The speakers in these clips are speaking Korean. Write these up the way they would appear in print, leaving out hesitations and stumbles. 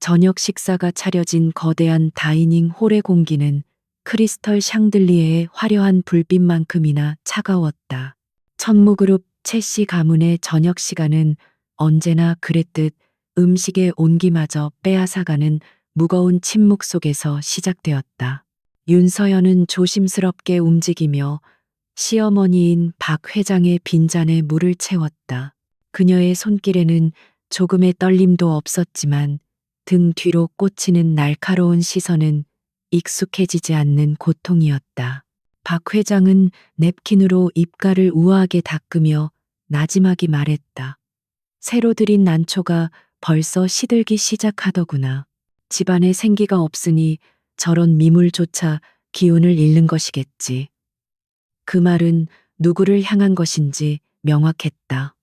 저녁 식사가 차려진 거대한 다이닝 홀의 공기는 크리스털 샹들리에의 화려한 불빛만큼이나 차가웠다. 천무그룹 채씨 가문의 저녁 시간은 언제나 그랬듯 음식의 온기마저 빼앗아가는 무거운 침묵 속에서 시작되었다. 윤서연은 조심스럽게 움직이며 시어머니인 박 회장의 빈잔에 물을 채웠다. 그녀의 손길에는 조금의 떨림도 없었지만 등 뒤로 꽂히는 날카로운 시선은 익숙해지지 않는 고통이었다. 박 회장은 냅킨으로 입가를 우아하게 닦으며 나지막이 말했다. 새로 들인 난초가 벌써 시들기 시작하더구나. 집안에 생기가 없으니 저런 미물조차 기운을 잃는 것이겠지. 그 말은 누구를 향한 것인지 명확했다.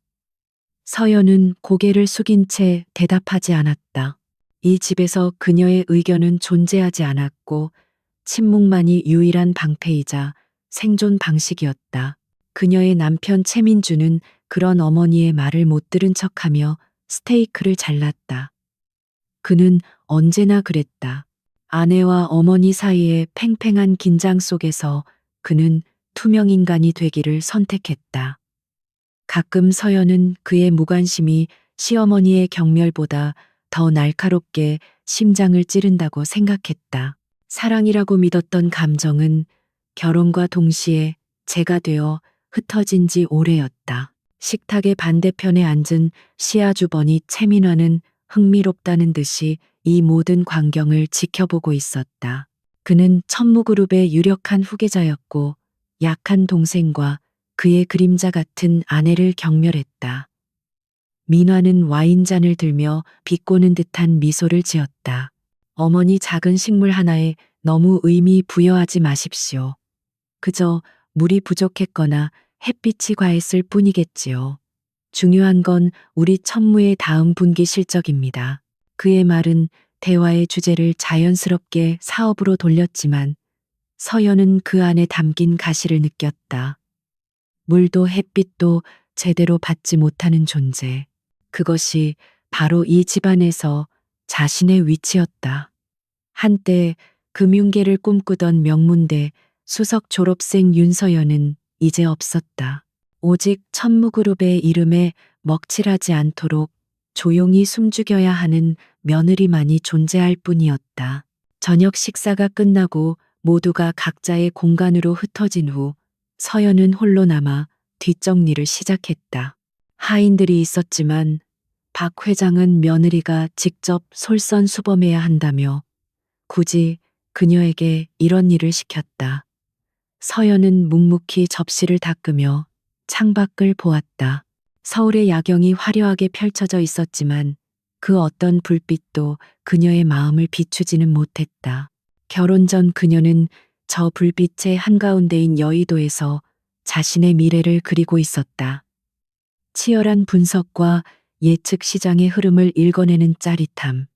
서연은 고개를 숙인 채 대답하지 않았다. 이 집에서 그녀의 의견은 존재하지 않았고 침묵만이 유일한 방패이자 생존 방식이었다. 그녀의 남편 최민주는 그런 어머니의 말을 못 들은 척하며 스테이크를 잘랐다. 그는 언제나 그랬다. 아내와 어머니 사이의 팽팽한 긴장 속에서 그는 투명 인간이 되기를 선택했다. 가끔 서연은 그의 무관심이 시어머니의 경멸보다 더 날카롭게 심장을 찌른다고 생각했다. 사랑이라고 믿었던 감정은 결혼과 동시에 재가 되어 흩어진 지 오래였다. 식탁의 반대편에 앉은 시아주버니 최민화는 흥미롭다는 듯이 이 모든 광경을 지켜보고 있었다. 그는 천무그룹의 유력한 후계자였고 약한 동생과 그의 그림자 같은 아내를 경멸했다. 민화는 와인잔을 들며 비꼬는 듯한 미소를 지었다. 어머니 작은 식물 하나에 너무 의미 부여하지 마십시오. 그저 물이 부족했거나 햇빛이 과했을 뿐이겠지요. 중요한 건 우리 천무의 다음 분기 실적입니다. 그의 말은 대화의 주제를 자연스럽게 사업으로 돌렸지만 서연은 그 안에 담긴 가시를 느꼈다. 물도 햇빛도 제대로 받지 못하는 존재. 그것이 바로 이 집안에서 자신의 위치였다. 한때 금융계를 꿈꾸던 명문대 수석 졸업생 윤서연은 이제 없었다. 오직 천무그룹의 이름에 먹칠하지 않도록 조용히 숨죽여야 하는 며느리만이 존재할 뿐이었다. 저녁 식사가 끝나고 모두가 각자의 공간으로 흩어진 후 서연은 홀로 남아 뒷정리를 시작했다. 하인들이 있었지만 박 회장은 며느리가 직접 솔선수범해야 한다며 굳이 그녀에게 이런 일을 시켰다. 서연은 묵묵히 접시를 닦으며 창밖을 보았다. 서울의 야경이 화려하게 펼쳐져 있었지만 그 어떤 불빛도 그녀의 마음을 비추지는 못했다. 결혼 전 그녀는 저 불빛의 한가운데인 여의도에서 자신의 미래를 그리고 있었다. 치열한 분석과 예측 시장의 흐름을 읽어내는 짜릿함.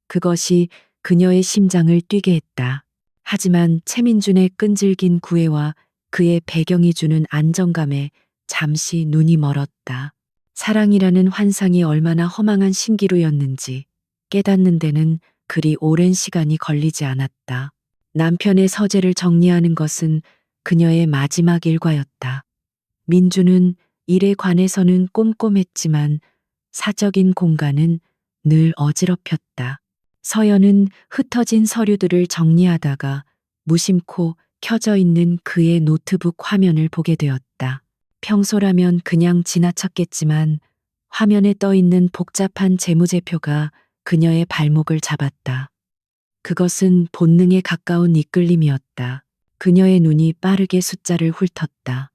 그것이 그녀의 심장을 뛰게 했다. 하지만 최민준의 끈질긴 구애와 그의 배경이 주는 안정감에 잠시 눈이 멀었다. 사랑이라는 환상이 얼마나 허망한 신기루였는지 깨닫는 데는 그리 오랜 시간이 걸리지 않았다. 남편의 서재를 정리하는 것은 그녀의 마지막 일과였다. 민주는 일에 관해서는 꼼꼼했지만 사적인 공간은 늘 어지럽혔다. 서연은 흩어진 서류들을 정리하다가 무심코 켜져 있는 그의 노트북 화면을 보게 되었다. 평소라면 그냥 지나쳤겠지만 화면에 떠 있는 복잡한 재무제표가 그녀의 발목을 잡았다. 그것은 본능에 가까운 이끌림이었다. 그녀의 눈이 빠르게 숫자를 훑었다.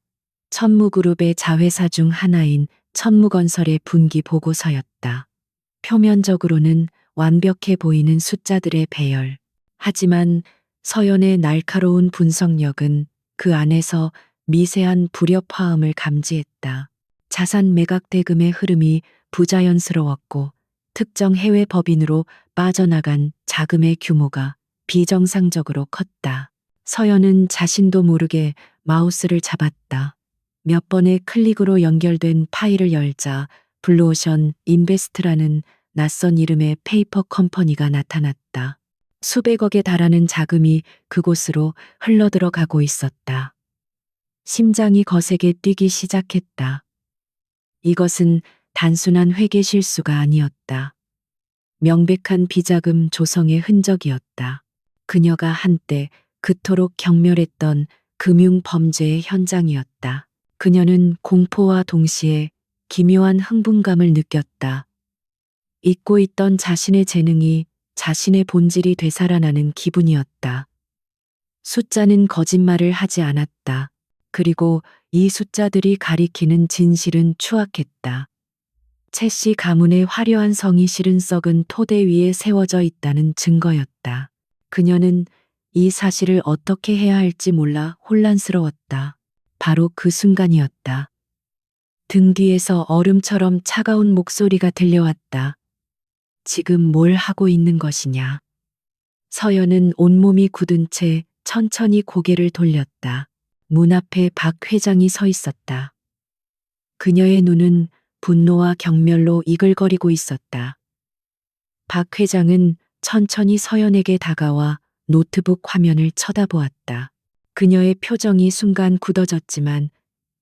천무그룹의 자회사 중 하나인 천무건설의 분기 보고서였다. 표면적으로는 완벽해 보이는 숫자들의 배열. 하지만 서연의 날카로운 분석력은 그 안에서 미세한 불협화음을 감지했다. 자산 매각 대금의 흐름이 부자연스러웠고 특정 해외 법인으로 빠져나간 자금의 규모가 비정상적으로 컸다. 서연은 자신도 모르게 마우스를 잡았다. 몇 번의 클릭으로 연결된 파일을 열자 블루오션 인베스트라는 낯선 이름의 페이퍼 컴퍼니가 나타났다. 수백억에 달하는 자금이 그곳으로 흘러들어가고 있었다. 심장이 거세게 뛰기 시작했다. 이것은 단순한 회계 실수가 아니었다. 명백한 비자금 조성의 흔적이었다. 그녀가 한때 그토록 경멸했던 금융 범죄의 현장이었다. 그녀는 공포와 동시에 기묘한 흥분감을 느꼈다. 잊고 있던 자신의 재능이 자신의 본질이 되살아나는 기분이었다. 숫자는 거짓말을 하지 않았다. 그리고 이 숫자들이 가리키는 진실은 추악했다. 채씨 가문의 화려한 성이 실은 썩은 토대 위에 세워져 있다는 증거였다. 그녀는 이 사실을 어떻게 해야 할지 몰라 혼란스러웠다. 바로 그 순간이었다. 등 뒤에서 얼음처럼 차가운 목소리가 들려왔다. 지금 뭘 하고 있는 것이냐? 서연은 온몸이 굳은 채 천천히 고개를 돌렸다. 문 앞에 박 회장이 서 있었다. 그녀의 눈은 분노와 경멸로 이글거리고 있었다. 박 회장은 천천히 서연에게 다가와 노트북 화면을 쳐다보았다. 그녀의 표정이 순간 굳어졌지만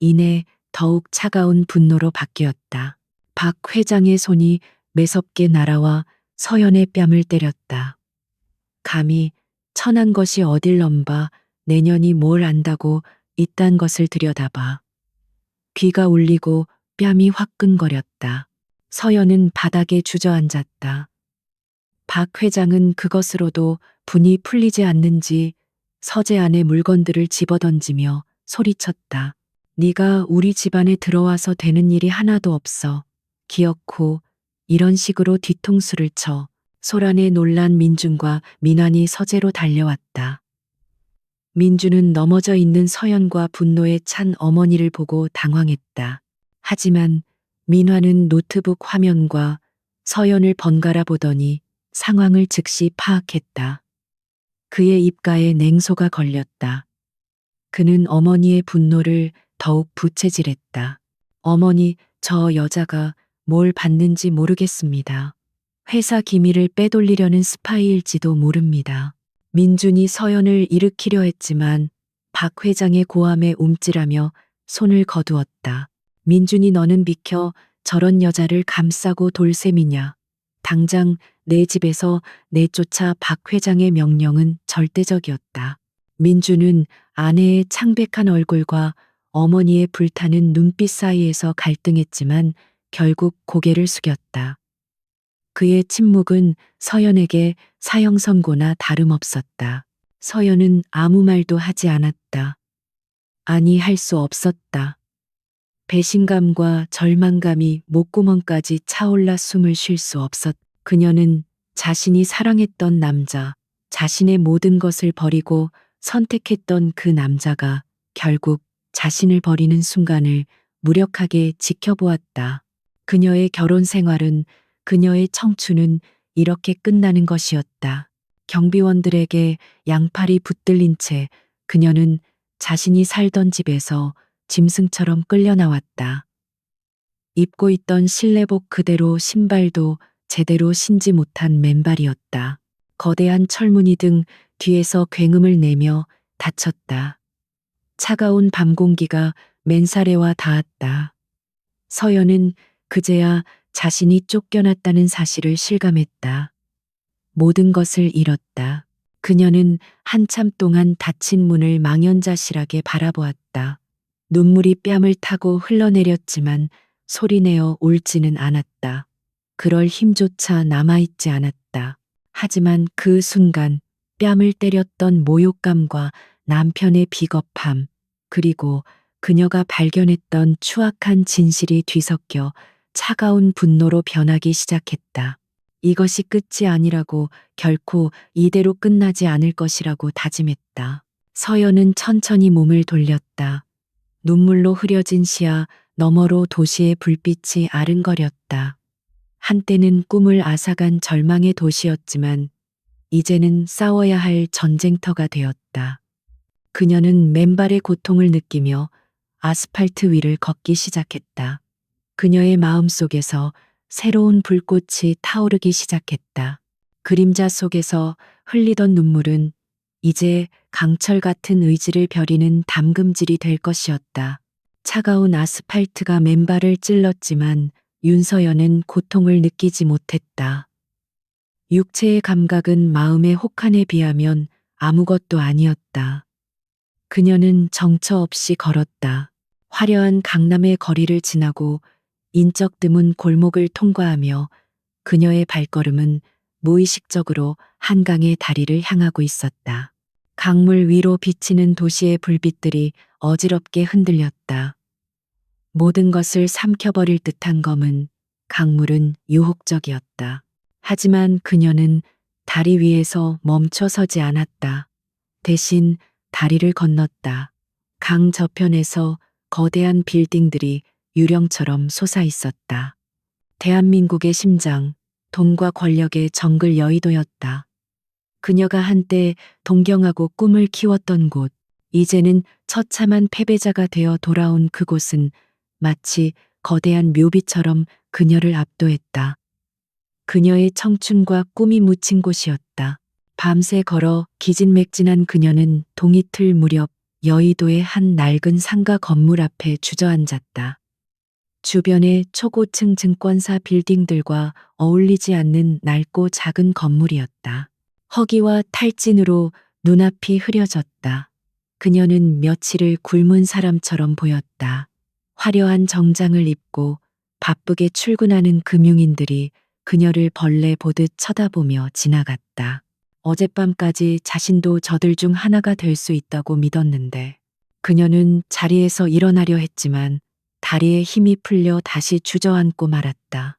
이내 더욱 차가운 분노로 바뀌었다. 박 회장의 손이 매섭게 날아와 서연의 뺨을 때렸다. 감히 천한 것이 어딜 넘봐 내년이 뭘 안다고 이딴 것을 들여다봐. 귀가 울리고 뺨이 화끈거렸다. 서연은 바닥에 주저앉았다. 박 회장은 그것으로도 분이 풀리지 않는지 서재 안에 물건들을 집어던지며 소리쳤다. 네가 우리 집안에 들어와서 되는 일이 하나도 없어. 기어코 이런 식으로 뒤통수를 쳐. 소란에 놀란 민준과 민환이 서재로 달려왔다. 민준은 넘어져 있는 서연과 분노에 찬 어머니를 보고 당황했다. 하지만 민환은 노트북 화면과 서연을 번갈아 보더니 상황을 즉시 파악했다. 그의 입가에 냉소가 걸렸다. 그는 어머니의 분노를 더욱 부채질했다. 어머니, 저 여자가 뭘 받는지 모르겠습니다. 회사 기밀을 빼돌리려는 스파이일지도 모릅니다. 민준이 서연을 일으키려 했지만 박 회장의 고함에 움찔하며 손을 거두었다. 민준이 너는 비켜. 저런 여자를 감싸고 돌 셈이냐. 당장 내 집에서 내쫓아. 박 회장의 명령은 절대적이었다. 민준은 아내의 창백한 얼굴과 어머니의 불타는 눈빛 사이에서 갈등했지만 결국 고개를 숙였다. 그의 침묵은 서연에게 사형 선고나 다름없었다. 서연은 아무 말도 하지 않았다. 아니, 할 수 없었다. 배신감과 절망감이 목구멍까지 차올라 숨을 쉴 수 없었. 그녀는 자신이 사랑했던 남자, 자신의 모든 것을 버리고 선택했던 그 남자가 결국 자신을 버리는 순간을 무력하게 지켜보았다. 그녀의 결혼 생활은, 그녀의 청춘은 이렇게 끝나는 것이었다. 경비원들에게 양팔이 붙들린 채 그녀는 자신이 살던 집에서 짐승처럼 끌려 나왔다. 입고 있던 실내복 그대로 신발도 제대로 신지 못한 맨발이었다. 거대한 철문이 등 뒤에서 굉음을 내며 닫혔다. 차가운 밤 공기가 맨살에와 닿았다. 서연은 그제야 자신이 쫓겨났다는 사실을 실감했다. 모든 것을 잃었다. 그녀는 한참 동안 닫힌 문을 망연자실하게 바라보았다. 눈물이 뺨을 타고 흘러내렸지만 소리내어 울지는 않았다. 그럴 힘조차 남아있지 않았다. 하지만 그 순간 뺨을 때렸던 모욕감과 남편의 비겁함, 그리고 그녀가 발견했던 추악한 진실이 뒤섞여 차가운 분노로 변하기 시작했다. 이것이 끝이 아니라고, 결코 이대로 끝나지 않을 것이라고 다짐했다. 서연은 천천히 몸을 돌렸다. 눈물로 흐려진 시야 너머로 도시의 불빛이 아른거렸다. 한때는 꿈을 앗아간 절망의 도시였지만 이제는 싸워야 할 전쟁터가 되었다. 그녀는 맨발의 고통을 느끼며 아스팔트 위를 걷기 시작했다. 그녀의 마음속에서 새로운 불꽃이 타오르기 시작했다. 그림자 속에서 흘리던 눈물은 이제 강철 같은 의지를 벼리는 담금질이 될 것이었다. 차가운 아스팔트가 맨발을 찔렀지만 윤서연은 고통을 느끼지 못했다. 육체의 감각은 마음의 혹한에 비하면 아무것도 아니었다. 그녀는 정처 없이 걸었다. 화려한 강남의 거리를 지나고 인적 드문 골목을 통과하며 그녀의 발걸음은 무의식적으로 한강의 다리를 향하고 있었다. 강물 위로 비치는 도시의 불빛들이 어지럽게 흔들렸다. 모든 것을 삼켜버릴 듯한 검은 강물은 유혹적이었다. 하지만 그녀는 다리 위에서 멈춰 서지 않았다. 대신 다리를 건넜다. 강 저편에서 거대한 빌딩들이 유령처럼 솟아 있었다. 대한민국의 심장, 돈과 권력의 정글 여의도였다. 그녀가 한때 동경하고 꿈을 키웠던 곳, 이제는 처참한 패배자가 되어 돌아온 그곳은 마치 거대한 묘비처럼 그녀를 압도했다. 그녀의 청춘과 꿈이 묻힌 곳이었다. 밤새 걸어 기진맥진한 그녀는 동이틀 무렵 여의도의 한 낡은 상가 건물 앞에 주저앉았다. 주변의 초고층 증권사 빌딩들과 어울리지 않는 낡고 작은 건물이었다. 허기와 탈진으로 눈앞이 흐려졌다. 그녀는 며칠을 굶은 사람처럼 보였다. 화려한 정장을 입고 바쁘게 출근하는 금융인들이 그녀를 벌레 보듯 쳐다보며 지나갔다. 어젯밤까지 자신도 저들 중 하나가 될 수 있다고 믿었는데 그녀는 자리에서 일어나려 했지만 다리에 힘이 풀려 다시 주저앉고 말았다.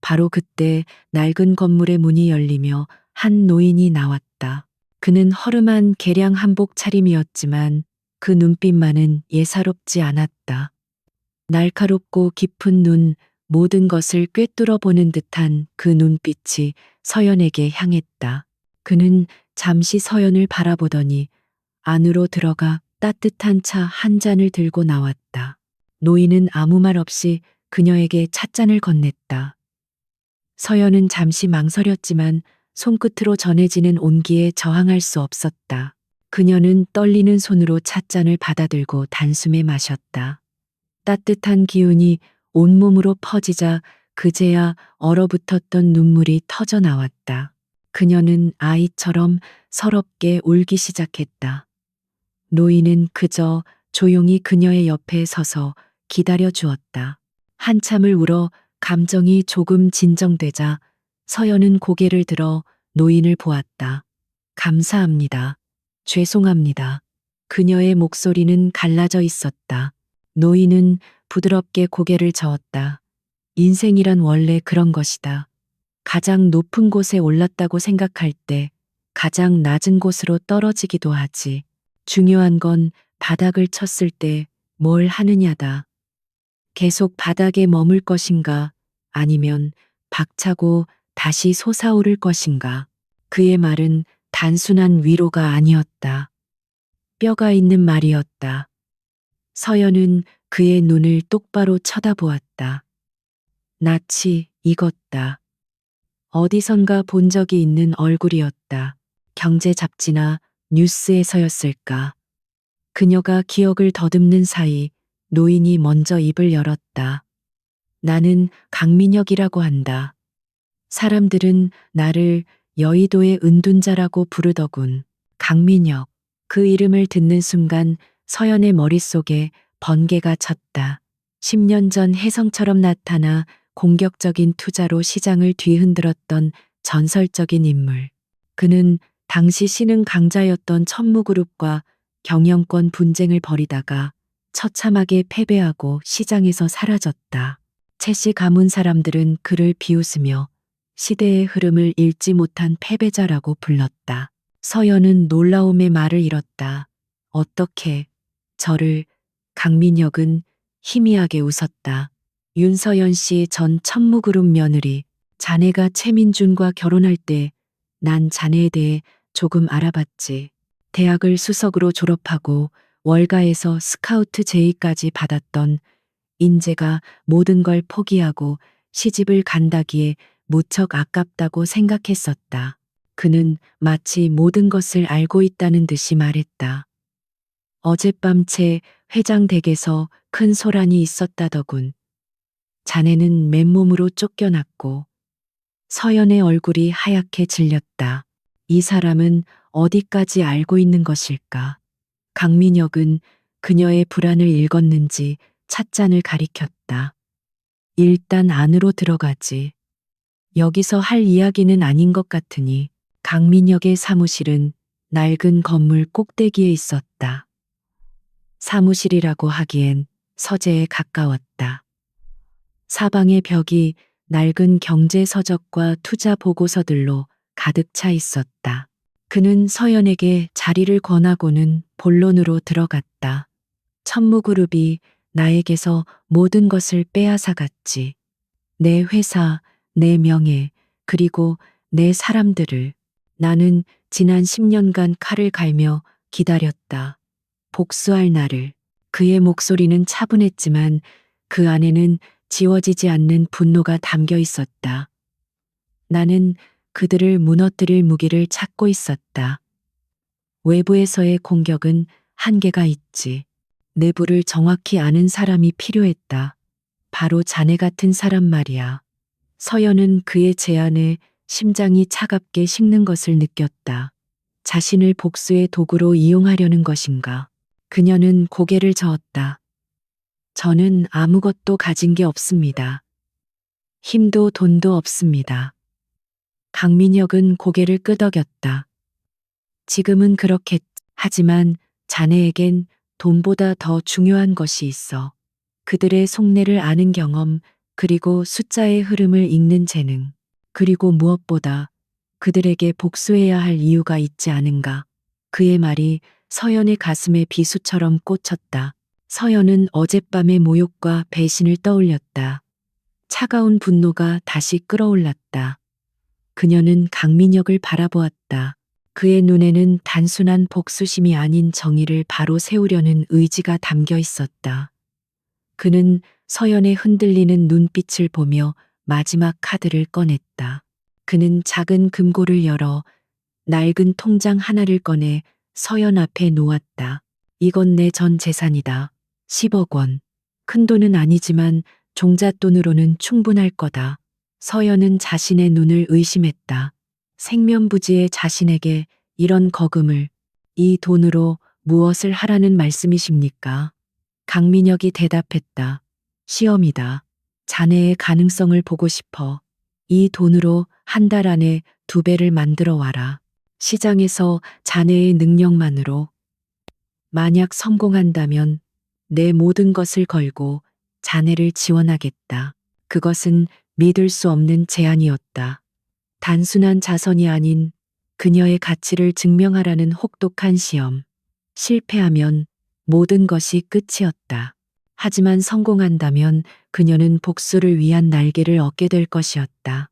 바로 그때 낡은 건물의 문이 열리며 한 노인이 나왔다. 그는 허름한 개량 한복 차림이었지만 그 눈빛만은 예사롭지 않았다. 날카롭고 깊은 눈, 모든 것을 꿰뚫어 보는 듯한 그 눈빛이 서연에게 향했다. 그는 잠시 서연을 바라보더니 안으로 들어가 따뜻한 차 한 잔을 들고 나왔다. 노인은 아무 말 없이 그녀에게 찻잔을 건넸다. 서연은 잠시 망설였지만 손끝으로 전해지는 온기에 저항할 수 없었다. 그녀는 떨리는 손으로 찻잔을 받아들고 단숨에 마셨다. 따뜻한 기운이 온몸으로 퍼지자 그제야 얼어붙었던 눈물이 터져 나왔다. 그녀는 아이처럼 서럽게 울기 시작했다. 노인은 그저 조용히 그녀의 옆에 서서 기다려 주었다. 한참을 울어 감정이 조금 진정되자 서연은 고개를 들어 노인을 보았다. 감사합니다. 죄송합니다. 그녀의 목소리는 갈라져 있었다. 노인은 부드럽게 고개를 저었다. 인생이란 원래 그런 것이다. 가장 높은 곳에 올랐다고 생각할 때 가장 낮은 곳으로 떨어지기도 하지. 중요한 건 바닥을 쳤을 때 뭘 하느냐다. 계속 바닥에 머물 것인가 아니면 박차고 다시 솟아오를 것인가. 그의 말은 단순한 위로가 아니었다. 뼈가 있는 말이었다. 서연은 그의 눈을 똑바로 쳐다보았다. 낯이 익었다. 어디선가 본 적이 있는 얼굴이었다. 경제 잡지나 뉴스에서였을까. 그녀가 기억을 더듬는 사이 노인이 먼저 입을 열었다. 나는 강민혁이라고 한다. 사람들은 나를 여의도의 은둔자라고 부르더군. 강민혁. 그 이름을 듣는 순간 서연의 머릿속에 번개가 쳤다. 10년 전 혜성처럼 나타나 공격적인 투자로 시장을 뒤흔들었던 전설적인 인물. 그는 당시 신흥 강자였던 천무그룹과 경영권 분쟁을 벌이다가 처참하게 패배하고 시장에서 사라졌다. 채씨 가문 사람들은 그를 비웃으며 시대의 흐름을 읽지 못한 패배자라고 불렀다. 서연은 놀라움의 말을 잃었다. 어떻게 저를. 강민혁은 희미하게 웃었다. 윤서연 씨 전 천무그룹 며느리. 자네가 최민준과 결혼할 때 난 자네에 대해 조금 알아봤지. 대학을 수석으로 졸업하고 월가에서 스카우트 제의까지 받았던 인재가 모든 걸 포기하고 시집을 간다기에 무척 아깝다고 생각했었다. 그는 마치 모든 것을 알고 있다는 듯이 말했다. 어젯밤 채 회장 댁에서 큰 소란이 있었다더군. 자네는 맨몸으로 쫓겨났고 서연의 얼굴이 하얗게 질렸다. 이 사람은 어디까지 알고 있는 것일까? 강민혁은 그녀의 불안을 읽었는지 찻잔을 가리켰다. 일단 안으로 들어가지. 여기서 할 이야기는 아닌 것 같으니. 강민혁의 사무실은 낡은 건물 꼭대기에 있었다. 사무실이라고 하기엔 서재에 가까웠다. 사방의 벽이 낡은 경제 서적과 투자 보고서들로 가득 차 있었다. 그는 서연에게 자리를 권하고는 본론으로 들어갔다. 천무그룹이 나에게서 모든 것을 빼앗아갔지. 내 회사, 내 명예, 그리고 내 사람들을. 나는 지난 10년간 칼을 갈며 기다렸다. 복수할 날을. 그의 목소리는 차분했지만 그 안에는 지워지지 않는 분노가 담겨 있었다. 나는 그들을 무너뜨릴 무기를 찾고 있었다. 외부에서의 공격은 한계가 있지. 내부를 정확히 아는 사람이 필요했다. 바로 자네 같은 사람 말이야. 서연은 그의 제안에 심장이 차갑게 식는 것을 느꼈다. 자신을 복수의 도구로 이용하려는 것인가? 그녀는 고개를 저었다. 저는 아무것도 가진 게 없습니다. 힘도 돈도 없습니다. 강민혁은 고개를 끄덕였다. 지금은 그렇겠. 하지만 자네에겐 돈보다 더 중요한 것이 있어. 그들의 속내를 아는 경험, 그리고 숫자의 흐름을 읽는 재능, 그리고 무엇보다 그들에게 복수해야 할 이유가 있지 않은가. 그의 말이 서연의 가슴에 비수처럼 꽂혔다. 서연은 어젯밤의 모욕과 배신을 떠올렸다. 차가운 분노가 다시 끓어올랐다. 그녀는 강민혁을 바라보았다. 그의 눈에는 단순한 복수심이 아닌 정의를 바로 세우려는 의지가 담겨 있었다. 그는 서연의 흔들리는 눈빛을 보며 마지막 카드를 꺼냈다. 그는 작은 금고를 열어 낡은 통장 하나를 꺼내 서연 앞에 놓았다. 이건 내 전 재산이다. 10억 원. 큰 돈은 아니지만 종잣돈으로는 충분할 거다. 서연은 자신의 눈을 의심했다. 생면부지의 자신에게 이런 거금을, 이 돈으로 무엇을 하라는 말씀이십니까? 강민혁이 대답했다. 시험이다. 자네의 가능성을 보고 싶어. 이 돈으로 한 달 안에 2배를 만들어 와라. 시장에서 자네의 능력만으로. 만약 성공한다면 내 모든 것을 걸고 자네를 지원하겠다. 그것은 믿을 수 없는 제안이었다. 단순한 자선이 아닌 그녀의 가치를 증명하라는 혹독한 시험. 실패하면 모든 것이 끝이었다. 하지만 성공한다면 그녀는 복수를 위한 날개를 얻게 될 것이었다.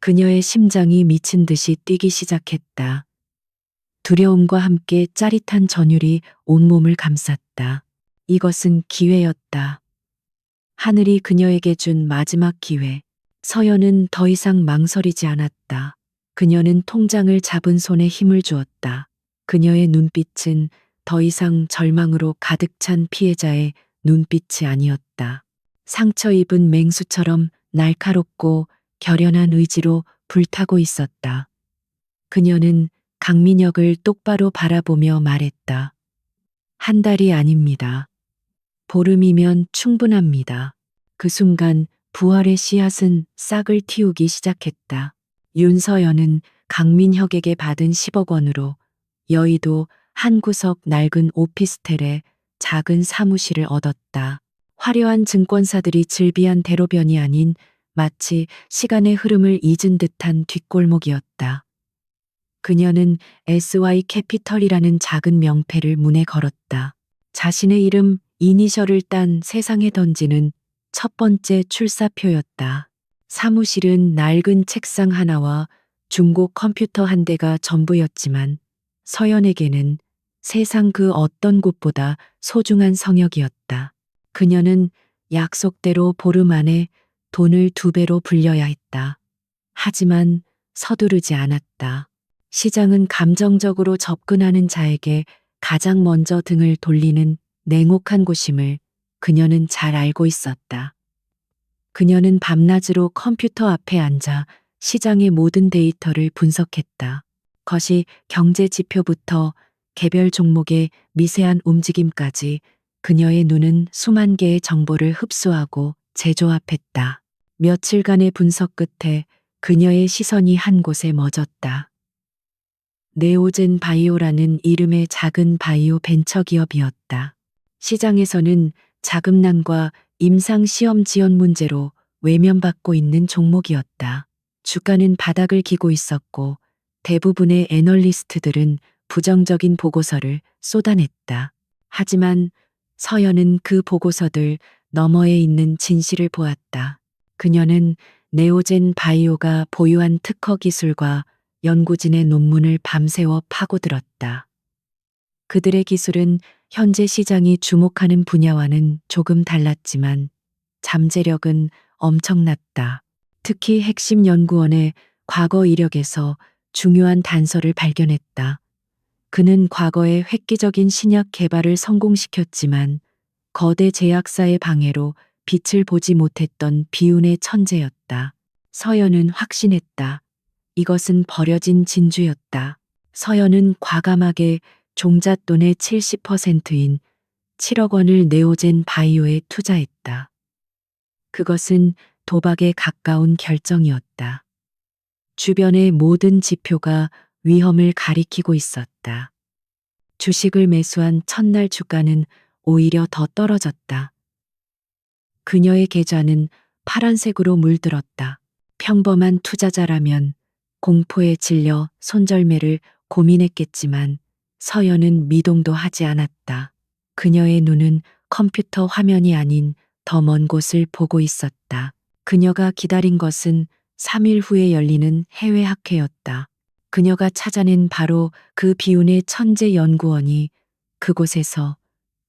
그녀의 심장이 미친 듯이 뛰기 시작했다. 두려움과 함께 짜릿한 전율이 온몸을 감쌌다. 이것은 기회였다. 하늘이 그녀에게 준 마지막 기회. 서연은 더 이상 망설이지 않았다. 그녀는 통장을 잡은 손에 힘을 주었다. 그녀의 눈빛은 더 이상 절망으로 가득 찬 피해자의 눈빛이 아니었다. 상처 입은 맹수처럼 날카롭고 결연한 의지로 불타고 있었다. 그녀는 강민혁을 똑바로 바라보며 말했다. 한 달이 아닙니다. 보름이면 충분합니다. 그 순간 부활의 씨앗은 싹을 틔우기 시작했다. 윤서연은 강민혁에게 받은 10억 원으로 여의도 한 구석 낡은 오피스텔에 작은 사무실을 얻었다. 화려한 증권사들이 즐비한 대로변이 아닌 마치 시간의 흐름을 잊은 듯한 뒷골목이었다. 그녀는 SY 캐피털이라는 작은 명패를 문에 걸었다. 자신의 이름 이니셜을 딴 세상에 던지는 첫 번째 출사표였다. 사무실은 낡은 책상 하나와 중고 컴퓨터 한 대가 전부였지만 서연에게는 세상 그 어떤 곳보다 소중한 성역이었다. 그녀는 약속대로 보름 안에 돈을 2배로 불려야 했다. 하지만 서두르지 않았다. 시장은 감정적으로 접근하는 자에게 가장 먼저 등을 돌리는 냉혹한 곳임을 그녀는 잘 알고 있었다. 그녀는 밤낮으로 컴퓨터 앞에 앉아 시장의 모든 데이터를 분석했다. 거시 경제 지표부터 개별 종목의 미세한 움직임까지 그녀의 눈은 수만 개의 정보를 흡수하고 재조합했다. 며칠간의 분석 끝에 그녀의 시선이 한 곳에 멎었다. 네오젠 바이오라는 이름의 작은 바이오 벤처 기업이었다. 시장에서는 자금난과 임상 시험 지원 문제로 외면받고 있는 종목이었다. 주가는 바닥을 기고 있었고 대부분의 애널리스트들은 부정적인 보고서를 쏟아냈다. 하지만 서연은 그 보고서들 너머에 있는 진실을 보았다. 그녀는 네오젠 바이오가 보유한 특허 기술과 연구진의 논문을 밤새워 파고들었다. 그들의 기술은 현재 시장이 주목하는 분야와는 조금 달랐지만 잠재력은 엄청났다. 특히 핵심 연구원의 과거 이력에서 중요한 단서를 발견했다. 그는 과거에 획기적인 신약 개발을 성공시켰지만 거대 제약사의 방해로 빛을 보지 못했던 비운의 천재였다. 서연은 확신했다. 이것은 버려진 진주였다. 서연은 과감하게 종잣돈의 70%인 7억 원을 네오젠 바이오에 투자했다. 그것은 도박에 가까운 결정이었다. 주변의 모든 지표가 위험을 가리키고 있었다. 주식을 매수한 첫날 주가는 오히려 더 떨어졌다. 그녀의 계좌는 파란색으로 물들었다. 평범한 투자자라면 공포에 질려 손절매를 고민했겠지만 서연은 미동도 하지 않았다. 그녀의 눈은 컴퓨터 화면이 아닌 더 먼 곳을 보고 있었다. 그녀가 기다린 것은 3일 후에 열리는 해외 학회였다. 그녀가 찾아낸 바로 그 비운의 천재 연구원이 그곳에서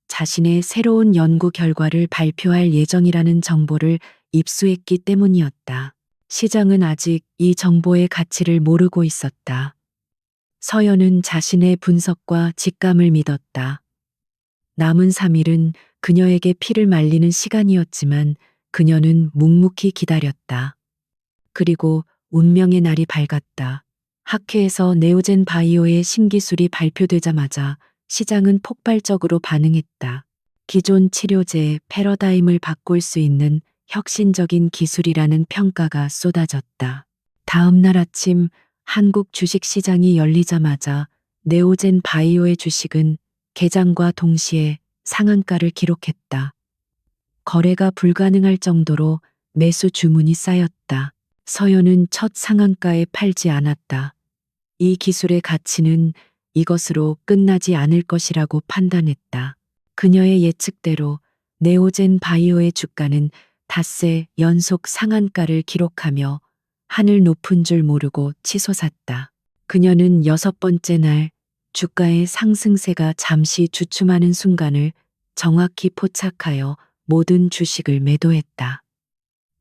자신의 새로운 연구 결과를 발표할 예정이라는 정보를 입수했기 때문이었다. 시장은 아직 이 정보의 가치를 모르고 있었다. 서연은 자신의 분석과 직감을 믿었다. 남은 3일은 그녀에게 피를 말리는 시간이었지만 그녀는 묵묵히 기다렸다. 그리고 운명의 날이 밝았다. 학회에서 네오젠 바이오의 신기술이 발표되자마자 시장은 폭발적으로 반응했다. 기존 치료제의 패러다임을 바꿀 수 있는 혁신적인 기술이라는 평가가 쏟아졌다. 다음 날 아침 한국 주식시장이 열리자마자 네오젠 바이오의 주식은 개장과 동시에 상한가를 기록했다. 거래가 불가능할 정도로 매수 주문이 쌓였다. 서연은 첫 상한가에 팔지 않았다. 이 기술의 가치는 이것으로 끝나지 않을 것이라고 판단했다. 그녀의 예측대로 네오젠 바이오의 주가는 닷새 연속 상한가를 기록하며 하늘 높은 줄 모르고 치솟았다. 그녀는 6번째 날 주가의 상승세가 잠시 주춤하는 순간을 정확히 포착하여 모든 주식을 매도했다.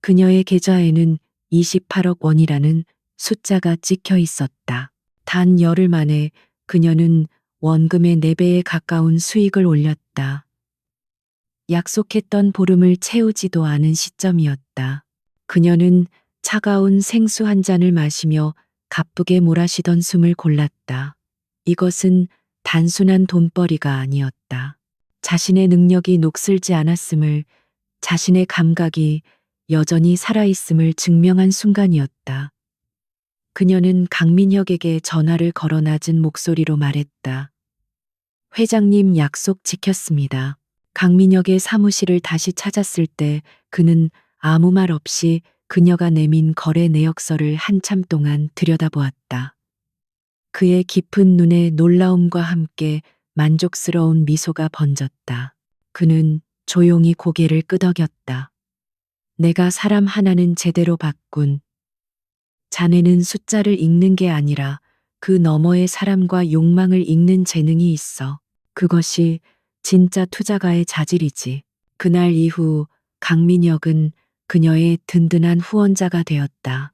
그녀의 계좌에는 28억 원이라는 숫자가 찍혀 있었다. 단 열흘 만에 그녀는 원금의 4배에 가까운 수익을 올렸다. 약속했던 보름을 채우지도 않은 시점이었다. 그녀는 차가운 생수 한 잔을 마시며 가쁘게 몰아쉬던 숨을 골랐다. 이것은 단순한 돈벌이가 아니었다. 자신의 능력이 녹슬지 않았음을, 자신의 감각이 여전히 살아있음을 증명한 순간이었다. 그녀는 강민혁에게 전화를 걸어 낮은 목소리로 말했다. 회장님 약속 지켰습니다. 강민혁의 사무실을 다시 찾았을 때 그는 아무 말 없이 그녀가 내민 거래 내역서를 한참 동안 들여다보았다. 그의 깊은 눈에 놀라움과 함께 만족스러운 미소가 번졌다. 그는 조용히 고개를 끄덕였다. 내가 사람 하나는 제대로 봤군. 자네는 숫자를 읽는 게 아니라 그 너머의 사람과 욕망을 읽는 재능이 있어. 그것이 진짜 투자가의 자질이지. 그날 이후 강민혁은 그녀의 든든한 후원자가 되었다.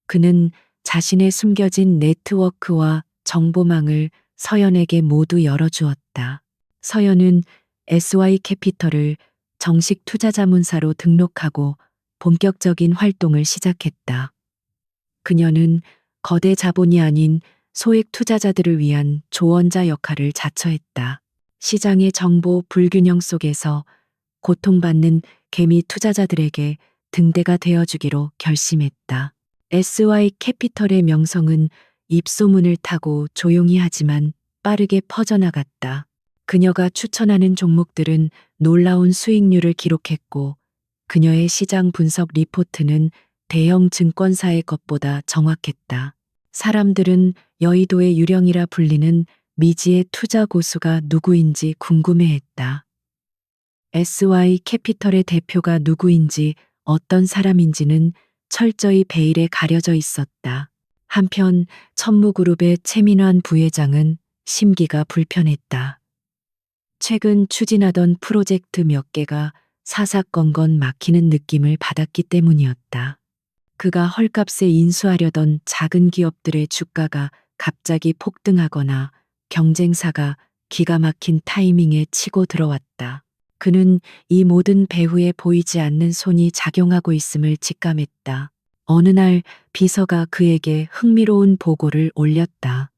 그는 자신의 숨겨진 네트워크와 정보망을 서연에게 모두 열어주었다. 서연은 SY 캐피털을 정식 투자자문사로 등록하고 본격적인 활동을 시작했다. 그녀는 거대 자본이 아닌 소액 투자자들을 위한 조언자 역할을 자처했다. 시장의 정보 불균형 속에서 고통받는 개미 투자자들에게 등대가 되어주기로 결심했다. SY 캐피털의 명성은 입소문을 타고 조용히 하지만 빠르게 퍼져나갔다. 그녀가 추천하는 종목들은 놀라운 수익률을 기록했고, 그녀의 시장 분석 리포트는 대형 증권사의 것보다 정확했다. 사람들은 여의도의 유령이라 불리는 미지의 투자 고수가 누구인지 궁금해했다. SY 캐피털의 대표가 누구인지 어떤 사람인지는 철저히 베일에 가려져 있었다. 한편 천무그룹의 최민환 부회장은 심기가 불편했다. 최근 추진하던 프로젝트 몇 개가 사사건건 막히는 느낌을 받았기 때문이었다. 그가 헐값에 인수하려던 작은 기업들의 주가가 갑자기 폭등하거나 경쟁사가 기가 막힌 타이밍에 치고 들어왔다. 그는 이 모든 배후에 보이지 않는 손이 작용하고 있음을 직감했다. 어느 날 비서가 그에게 흥미로운 보고를 올렸다.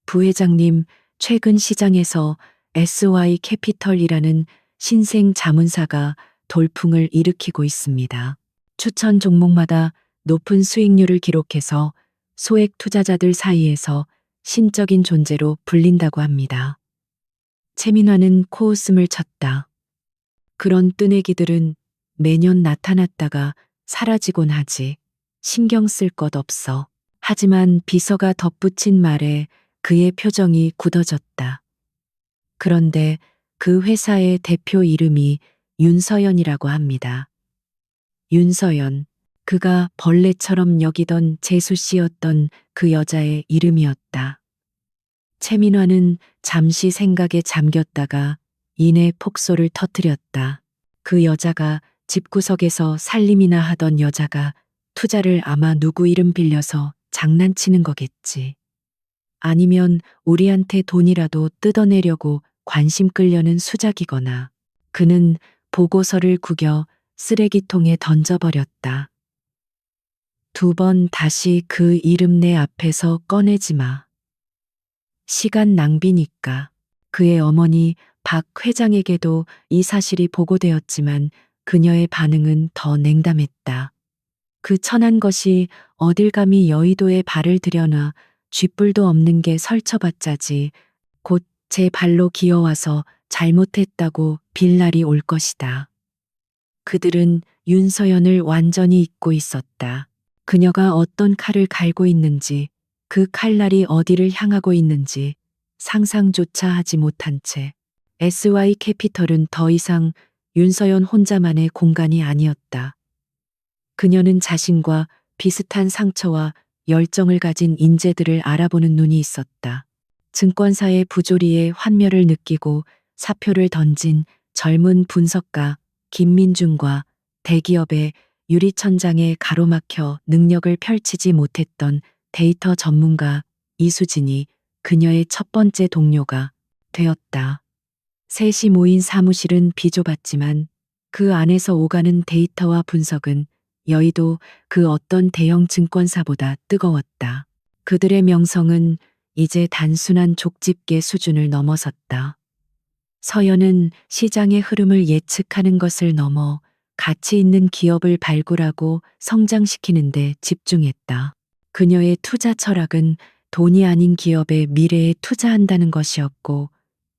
부회장님, 최근 시장에서 SY 캐피털이라는 신생 자문사가 돌풍을 일으키고 있습니다. 추천 종목마다 높은 수익률을 기록해서 소액 투자자들 사이에서 신적인 존재로 불린다고 합니다. 최민화는 코웃음을 쳤다. 그런 뜨내기들은 매년 나타났다가 사라지곤 하지. 신경 쓸 것 없어. 하지만 비서가 덧붙인 말에 그의 표정이 굳어졌다. 그런데 그 회사의 대표 이름이 윤서연이라고 합니다. 윤서연, 그가 벌레처럼 여기던 재수 씨였던 그 여자의 이름이었다. 최민화는 잠시 생각에 잠겼다가 이내 폭소를 터뜨렸다. 그 여자가 집구석에서 살림이나 하던 여자가 투자를 아마 누구 이름 빌려서 장난치는 거겠지. 아니면 우리한테 돈이라도 뜯어내려고 관심 끌려는 수작이거나. 그는 보고서를 구겨 쓰레기통에 던져버렸다. 2번 다시 그 이름 내 앞에서 꺼내지 마. 시간 낭비니까. 그의 어머니 박 회장에게도 이 사실이 보고되었지만 그녀의 반응은 더 냉담했다. 그 천한 것이 어딜 감히 여의도에 발을 들여놔 쥐뿔도 없는 게 설쳐봤자지. 곧 제 발로 기어와서 잘못했다고 빌 날이 올 것이다. 그들은 윤서연을 완전히 잊고 있었다. 그녀가 어떤 칼을 갈고 있는지, 그 칼날이 어디를 향하고 있는지 상상조차 하지 못한 채 SY 캐피털은 더 이상 윤서연 혼자만의 공간이 아니었다. 그녀는 자신과 비슷한 상처와 열정을 가진 인재들을 알아보는 눈이 있었다. 증권사의 부조리에 환멸을 느끼고 사표를 던진 젊은 분석가 김민중과 대기업의 유리천장에 가로막혀 능력을 펼치지 못했던 데이터 전문가 이수진이 그녀의 첫 번째 동료가 되었다. 셋이 모인 사무실은 비좁았지만 그 안에서 오가는 데이터와 분석은 여의도 그 어떤 대형 증권사보다 뜨거웠다. 그들의 명성은 이제 단순한 족집게 수준을 넘어섰다. 서연은 시장의 흐름을 예측하는 것을 넘어 가치 있는 기업을 발굴하고 성장시키는 데 집중했다. 그녀의 투자 철학은 돈이 아닌 기업의 미래에 투자한다는 것이었고,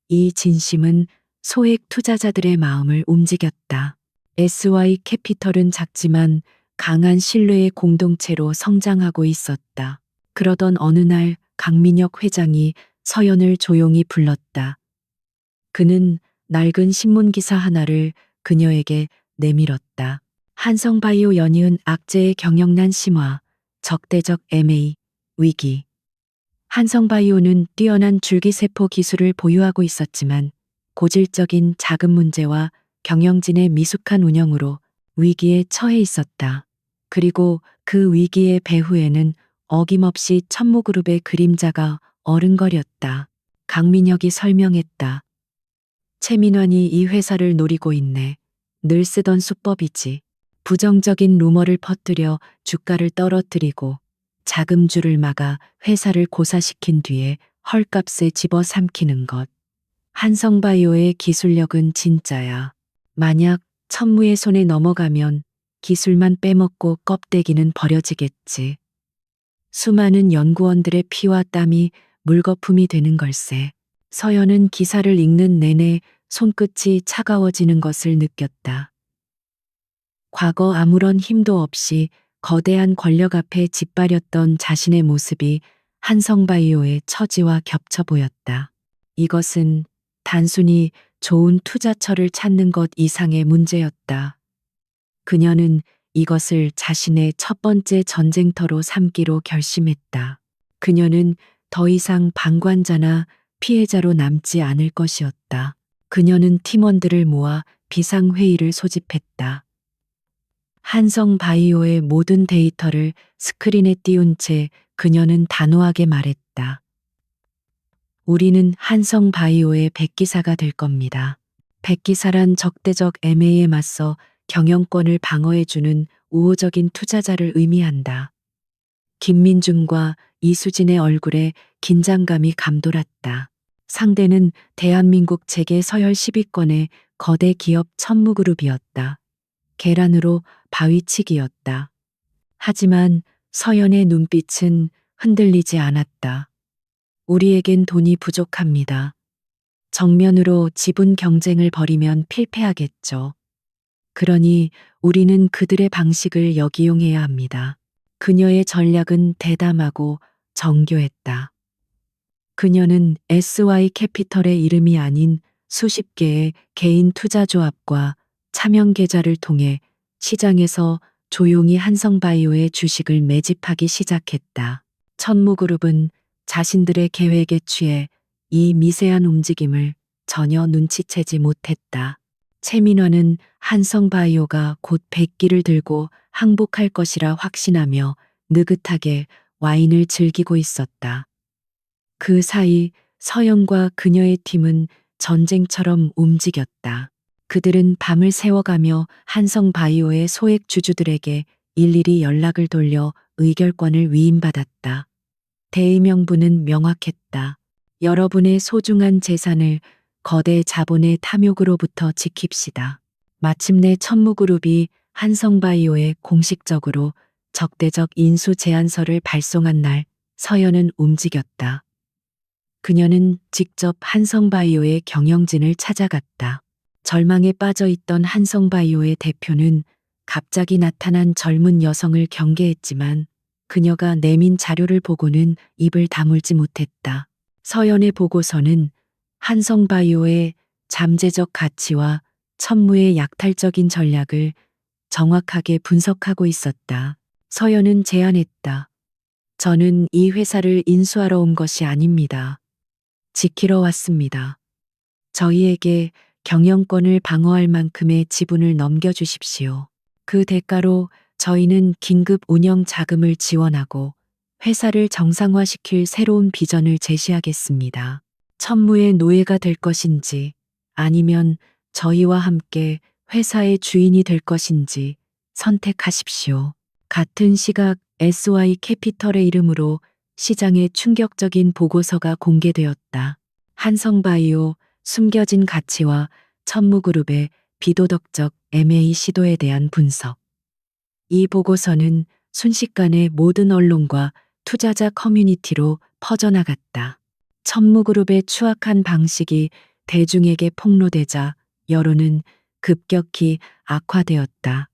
이 진심은 소액 투자자들의 마음을 움직였다. SY 캐피털은 작지만 강한 신뢰의 공동체로 성장하고 있었다. 그러던 어느 날 강민혁 회장이 서연을 조용히 불렀다. 그는 낡은 신문기사 하나를 그녀에게 내밀었다. 한성바이오 연이은 악재의 경영난 심화, 적대적 M&A, 위기. 한성바이오는 뛰어난 줄기세포 기술을 보유하고 있었지만 고질적인 자금 문제와 경영진의 미숙한 운영으로 위기에 처해 있었다. 그리고 그 위기의 배후에는 어김없이 천무그룹의 그림자가 어른거렸다. 강민혁이 설명했다. 최민환이 이 회사를 노리고 있네. 늘 쓰던 수법이지. 부정적인 루머를 퍼뜨려 주가를 떨어뜨리고 자금줄을 막아 회사를 고사시킨 뒤에 헐값에 집어삼키는 것. 한성바이오의 기술력은 진짜야. 만약 천무의 손에 넘어가면 기술만 빼먹고 껍데기는 버려지겠지. 수많은 연구원들의 피와 땀이 물거품이 되는 걸세. 서연은 기사를 읽는 내내 손끝이 차가워지는 것을 느꼈다. 과거 아무런 힘도 없이 거대한 권력 앞에 짓밟렸던 자신의 모습이 한성바이오의 처지와 겹쳐 보였다. 이것은 단순히 좋은 투자처를 찾는 것 이상의 문제였다. 그녀는 이것을 자신의 첫 번째 전쟁터로 삼기로 결심했다. 그녀는 더 이상 방관자나 피해자로 남지 않을 것이었다. 그녀는 팀원들을 모아 비상회의를 소집했다. 한성바이오의 모든 데이터를 스크린에 띄운 채 그녀는 단호하게 말했다. 우리는 한성바이오의 백기사가 될 겁니다. 백기사란 적대적 MA에 맞서 경영권을 방어해주는 우호적인 투자자를 의미한다. 김민중과 이수진의 얼굴에 긴장감이 감돌았다. 상대는 대한민국 재계 서열 10위권의 거대 기업 천무그룹이었다. 계란으로 바위치기였다. 하지만 서연의 눈빛은 흔들리지 않았다. 우리에겐 돈이 부족합니다. 정면으로 지분 경쟁을 벌이면 필패하겠죠. 그러니 우리는 그들의 방식을 역이용해야 합니다. 그녀의 전략은 대담하고 정교했다. 그녀는 SY 캐피털의 이름이 아닌 수십 개의 개인 투자조합과 차명 계좌를 통해 시장에서 조용히 한성바이오의 주식을 매집하기 시작했다. 천무그룹은 자신들의 계획에 취해 이 미세한 움직임을 전혀 눈치채지 못했다. 최민화는 한성바이오가 곧 백기를 들고 항복할 것이라 확신하며 느긋하게 와인을 즐기고 있었다. 그 사이 서영과 그녀의 팀은 전쟁처럼 움직였다. 그들은 밤을 새워가며 한성바이오의 소액 주주들에게 일일이 연락을 돌려 의결권을 위임받았다. 대의명분은 명확했다. 여러분의 소중한 재산을 거대 자본의 탐욕으로부터 지킵시다. 마침내 천무그룹이 한성바이오에 공식적으로 적대적 인수 제안서를 발송한 날 서연은 움직였다. 그녀는 직접 한성바이오의 경영진을 찾아갔다. 절망에 빠져 있던 한성바이오의 대표는 갑자기 나타난 젊은 여성을 경계했지만 그녀가 내민 자료를 보고는 입을 다물지 못했다. 서연의 보고서는 한성바이오의 잠재적 가치와 천무의 약탈적인 전략을 정확하게 분석하고 있었다. 서연은 제안했다. 저는 이 회사를 인수하러 온 것이 아닙니다. 지키러 왔습니다. 저희에게 경영권을 방어할 만큼의 지분을 넘겨주십시오. 그 대가로 저희는 긴급 운영 자금을 지원하고 회사를 정상화시킬 새로운 비전을 제시하겠습니다. 천무의 노예가 될 것인지 아니면 저희와 함께 회사의 주인이 될 것인지 선택하십시오. 같은 시각 SY 캐피털의 이름으로 시장에 충격적인 보고서가 공개되었다. 한성바이오 숨겨진 가치와 천무그룹의 비도덕적 M&A 시도에 대한 분석. 이 보고서는 순식간에 모든 언론과 투자자 커뮤니티로 퍼져나갔다. 천무그룹의 추악한 방식이 대중에게 폭로되자 여론은 급격히 악화되었다.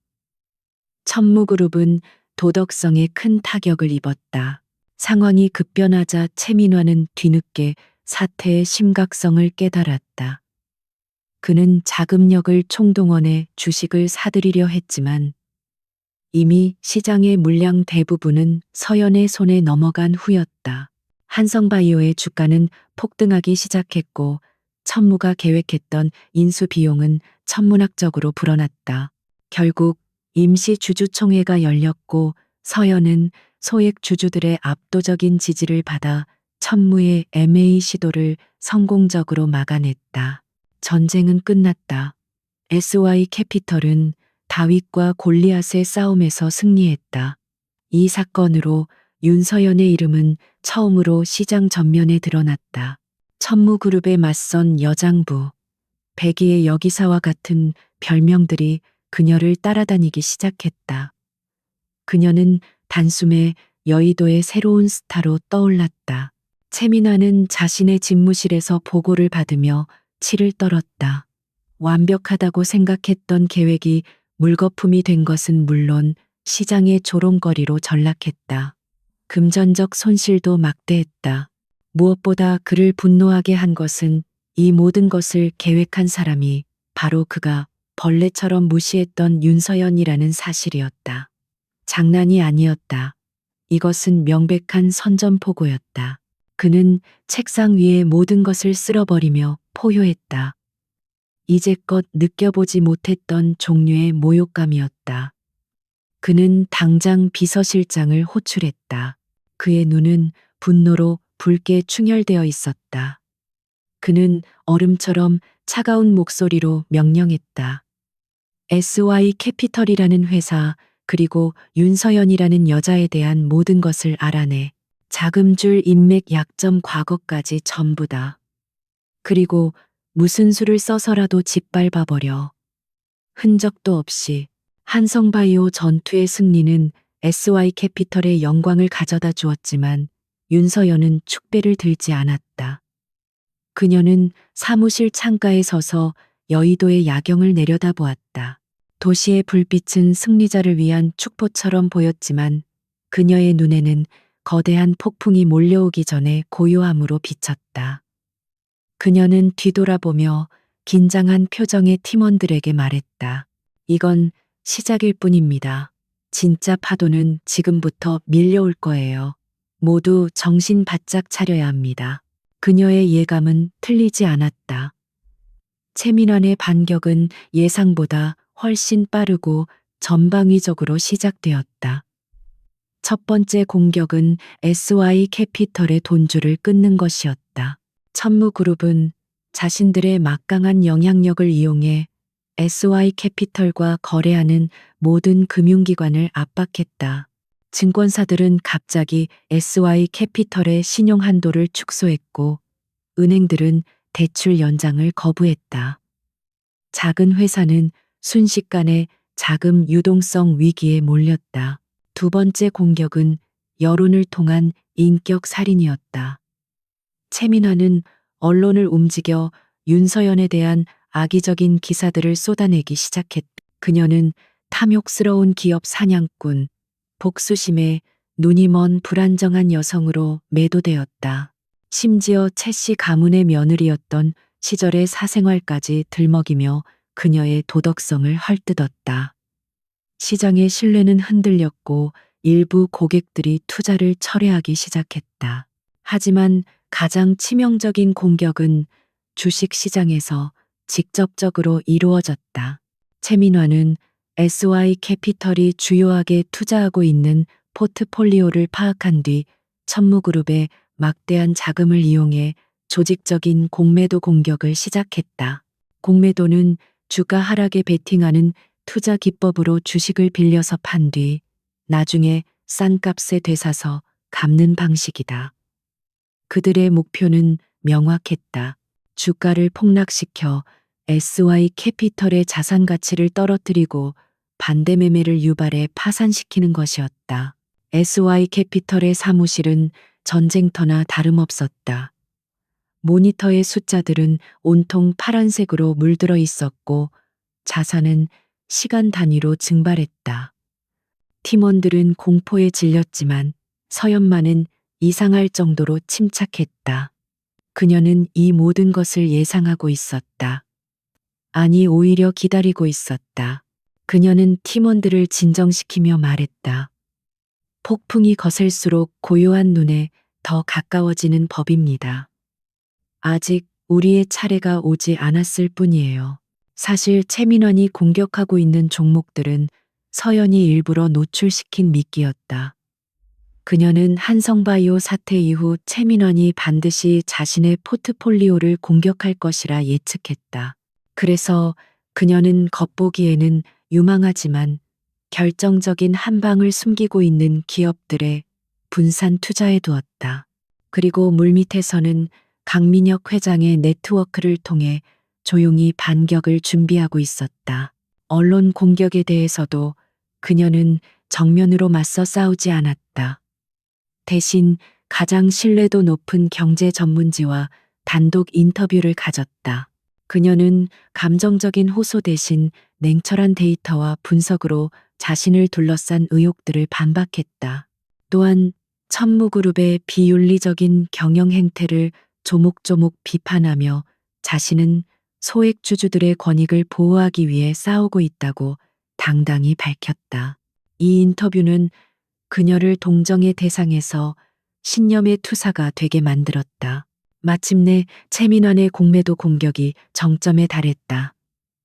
천무그룹은 도덕성에 큰 타격을 입었다. 상황이 급변하자 최민화는 뒤늦게 사태의 심각성을 깨달았다. 그는 자금력을 총동원해 주식을 사들이려 했지만 이미 시장의 물량 대부분은 서연의 손에 넘어간 후였다. 한성바이오의 주가는 폭등하기 시작했고 천무가 계획했던 인수 비용은 천문학적으로 불어났다. 결국 임시 주주총회가 열렸고 서연은 소액 주주들의 압도적인 지지를 받아 천무의 MA 시도를 성공적으로 막아냈다. 전쟁은 끝났다. SY 캐피털은 다윗과 골리앗의 싸움에서 승리했다. 이 사건으로 윤서연의 이름은 처음으로 시장 전면에 드러났다. 천무그룹에 맞선 여장부, 백이의 여기사와 같은 별명들이 그녀를 따라다니기 시작했다. 그녀는 단숨에 여의도의 새로운 스타로 떠올랐다. 최민화는 자신의 집무실에서 보고를 받으며 치를 떨었다. 완벽하다고 생각했던 계획이 물거품이 된 것은 물론 시장의 조롱거리로 전락했다. 금전적 손실도 막대했다. 무엇보다 그를 분노하게 한 것은 이 모든 것을 계획한 사람이 바로 그가 벌레처럼 무시했던 윤서연이라는 사실이었다. 장난이 아니었다. 이것은 명백한 선전포고였다. 그는 책상 위의 모든 것을 쓸어버리며 포효했다. 이제껏 느껴보지 못했던 종류의 모욕감이었다. 그는 당장 비서실장을 호출했다. 그의 눈은 분노로 붉게 충혈되어 있었다. 그는 얼음처럼 차가운 목소리로 명령했다. SY 캐피털이라는 회사 그리고 윤서연이라는 여자에 대한 모든 것을 알아내. 자금줄 인맥 약점 과거까지 전부 다. 그리고 무슨 수를 써서라도 짓밟아버려. 흔적도 없이. 한성바이오 전투의 승리는 SY 캐피털의 영광을 가져다 주었지만 윤서연은 축배를 들지 않았다. 그녀는 사무실 창가에 서서 여의도의 야경을 내려다보았다. 도시의 불빛은 승리자를 위한 축포처럼 보였지만 그녀의 눈에는 거대한 폭풍이 몰려오기 전에 고요함으로 비쳤다. 그녀는 뒤돌아보며 긴장한 표정의 팀원들에게 말했다. 이건 시작일 뿐입니다. 진짜 파도는 지금부터 밀려올 거예요. 모두 정신 바짝 차려야 합니다. 그녀의 예감은 틀리지 않았다. 최민환의 반격은 예상보다 훨씬 빠르고 전방위적으로 시작되었다. 첫 번째 공격은 SY 캐피털의 돈줄을 끊는 것이었다. 천무그룹은 자신들의 막강한 영향력을 이용해 SY 캐피털과 거래하는 모든 금융기관을 압박했다. 증권사들은 갑자기 SY 캐피털의 신용 한도를 축소했고 은행들은 대출 연장을 거부했다. 작은 회사는 순식간에 자금 유동성 위기에 몰렸다. 두 번째 공격은 여론을 통한 인격 살인이었다. 최민화는 언론을 움직여 윤서연에 대한 악의적인 기사들을 쏟아내기 시작했다. 그녀는 탐욕스러운 기업 사냥꾼, 복수심에 눈이 먼 불안정한 여성으로 매도되었다. 심지어 최 씨 가문의 며느리였던 시절의 사생활까지 들먹이며 그녀의 도덕성을 헐뜯었다. 시장의 신뢰는 흔들렸고 일부 고객들이 투자를 철회하기 시작했다. 하지만 가장 치명적인 공격은 주식 시장에서 직접적으로 이루어졌다. 최민화는 SY 캐피털이 주요하게 투자하고 있는 포트폴리오를 파악한 뒤 천무그룹의 막대한 자금을 이용해 조직적인 공매도 공격을 시작했다. 공매도는 주가 하락에 베팅하는 투자 기법으로 주식을 빌려서 판 뒤 나중에 싼 값에 되사서 갚는 방식이다. 그들의 목표는 명확했다. 주가를 폭락시켜 SY 캐피털의 자산 가치를 떨어뜨리고 반대 매매를 유발해 파산시키는 것이었다. SY 캐피털의 사무실은 전쟁터나 다름없었다. 모니터의 숫자들은 온통 파란색으로 물들어 있었고 자산은 시간 단위로 증발했다. 팀원들은 공포에 질렸지만 서연만은 이상할 정도로 침착했다. 그녀는 이 모든 것을 예상하고 있었다. 아니, 오히려 기다리고 있었다. 그녀는 팀원들을 진정시키며 말했다. 폭풍이 거셀수록 고요한 눈에 더 가까워지는 법입니다. 아직 우리의 차례가 오지 않았을 뿐이에요. 사실 최민환이 공격하고 있는 종목들은 서연이 일부러 노출시킨 미끼였다. 그녀는 한성바이오 사태 이후 최민환이 반드시 자신의 포트폴리오를 공격할 것이라 예측했다. 그래서 그녀는 겉보기에는 유망하지만 결정적인 한 방을 숨기고 있는 기업들에 분산 투자해 두었다. 그리고 물밑에서는 강민혁 회장의 네트워크를 통해 조용히 반격을 준비하고 있었다. 언론 공격에 대해서도 그녀는 정면으로 맞서 싸우지 않았다. 대신 가장 신뢰도 높은 경제 전문지와 단독 인터뷰를 가졌다. 그녀는 감정적인 호소 대신 냉철한 데이터와 분석으로 자신을 둘러싼 의혹들을 반박했다. 또한 천무그룹의 비윤리적인 경영 행태를 조목조목 비판하며 자신은 소액주주들의 권익을 보호하기 위해 싸우고 있다고 당당히 밝혔다. 이 인터뷰는 그녀를 동정의 대상에서 신념의 투사가 되게 만들었다. 마침내 최민환의 공매도 공격이 정점에 달했다.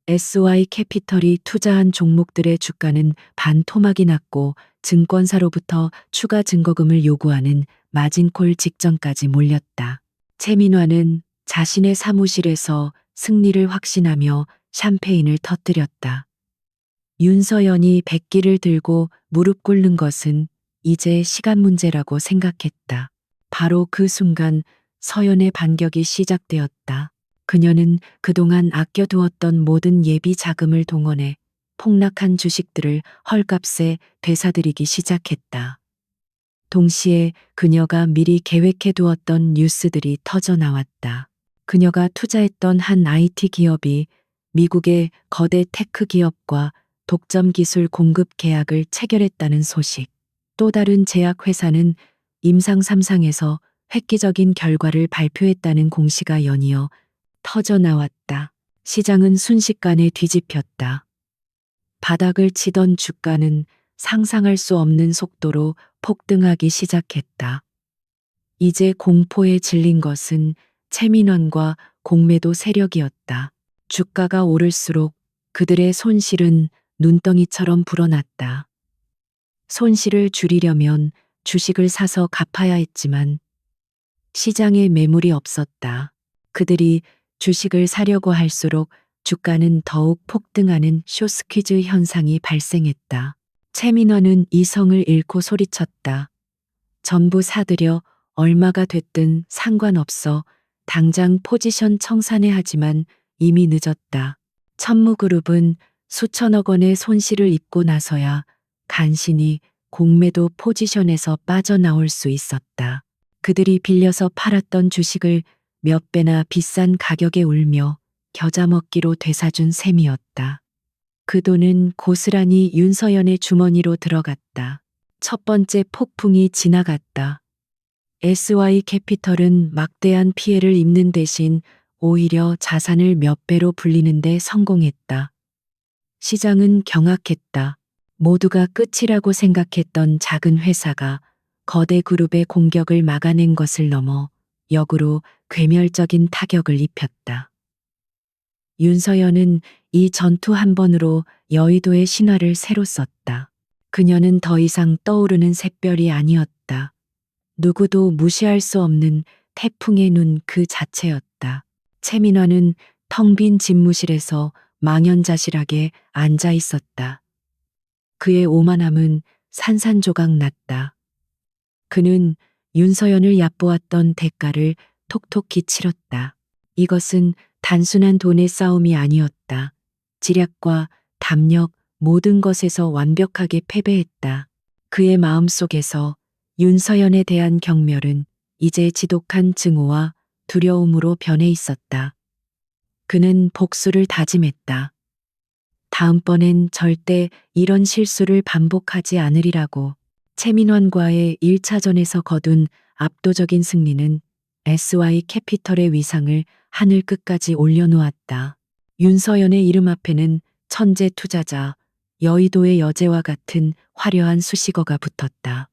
SY 캐피털이 투자한 종목들의 주가는 반토막이 났고 증권사로부터 추가 증거금을 요구하는 마진콜 직전까지 몰렸다. 최민환은 자신의 사무실에서 승리를 확신하며 샴페인을 터뜨렸다. 윤서연이 백기를 들고 무릎 꿇는 것은 이제 시간 문제라고 생각했다. 바로 그 순간 서연의 반격이 시작되었다. 그녀는 그동안 아껴두었던 모든 예비 자금을 동원해 폭락한 주식들을 헐값에 되사들이기 시작했다. 동시에 그녀가 미리 계획해 두었던 뉴스들이 터져 나왔다. 그녀가 투자했던 한 IT 기업이 미국의 거대 테크 기업과 독점 기술 공급 계약을 체결했다는 소식. 또 다른 제약회사는 임상 3상에서 획기적인 결과를 발표했다는 공시가 연이어 터져 나왔다. 시장은 순식간에 뒤집혔다. 바닥을 치던 주가는 상상할 수 없는 속도로 폭등하기 시작했다. 이제 공포에 질린 것은 최민원과 공매도 세력이었다. 주가가 오를수록 그들의 손실은 눈덩이처럼 불어났다. 손실을 줄이려면 주식을 사서 갚아야 했지만 시장에 매물이 없었다. 그들이 주식을 사려고 할수록 주가는 더욱 폭등하는 숏스퀴즈 현상이 발생했다. 최민원은 이성을 잃고 소리쳤다. 전부 사들여 얼마가 됐든 상관없어. 당장 포지션 청산해 하지만 이미 늦었다. 천무그룹은 수천억 원의 손실을 입고 나서야 간신히 공매도 포지션에서 빠져나올 수 있었다. 그들이 빌려서 팔았던 주식을 몇 배나 비싼 가격에 울며 겨자 먹기로 되사준 셈이었다. 그 돈은 고스란히 윤서연의 주머니로 들어갔다. 첫 번째 폭풍이 지나갔다. SY 캐피털은 막대한 피해를 입는 대신 오히려 자산을 몇 배로 불리는 데 성공했다. 시장은 경악했다. 모두가 끝이라고 생각했던 작은 회사가 거대 그룹의 공격을 막아낸 것을 넘어 역으로 괴멸적인 타격을 입혔다. 윤서연은 이 전투 한 번으로 여의도의 신화를 새로 썼다. 그녀는 더 이상 떠오르는 샛별이 아니었다. 누구도 무시할 수 없는 태풍의 눈 그 자체였다. 최민화는 텅 빈 집무실에서 망연자실하게 앉아 있었다. 그의 오만함은 산산조각 났다. 그는 윤서연을 얕보았던 대가를 톡톡히 치렀다. 이것은 단순한 돈의 싸움이 아니었다. 지략과 담력 모든 것에서 완벽하게 패배했다. 그의 마음속에서 윤서연에 대한 경멸은 이제 지독한 증오와 두려움으로 변해 있었다. 그는 복수를 다짐했다. 다음번엔 절대 이런 실수를 반복하지 않으리라고. 최민환과의 1차전에서 거둔 압도적인 승리는 SY 캐피털의 위상을 하늘 끝까지 올려놓았다. 윤서연의 이름 앞에는 천재 투자자, 여의도의 여제와 같은 화려한 수식어가 붙었다.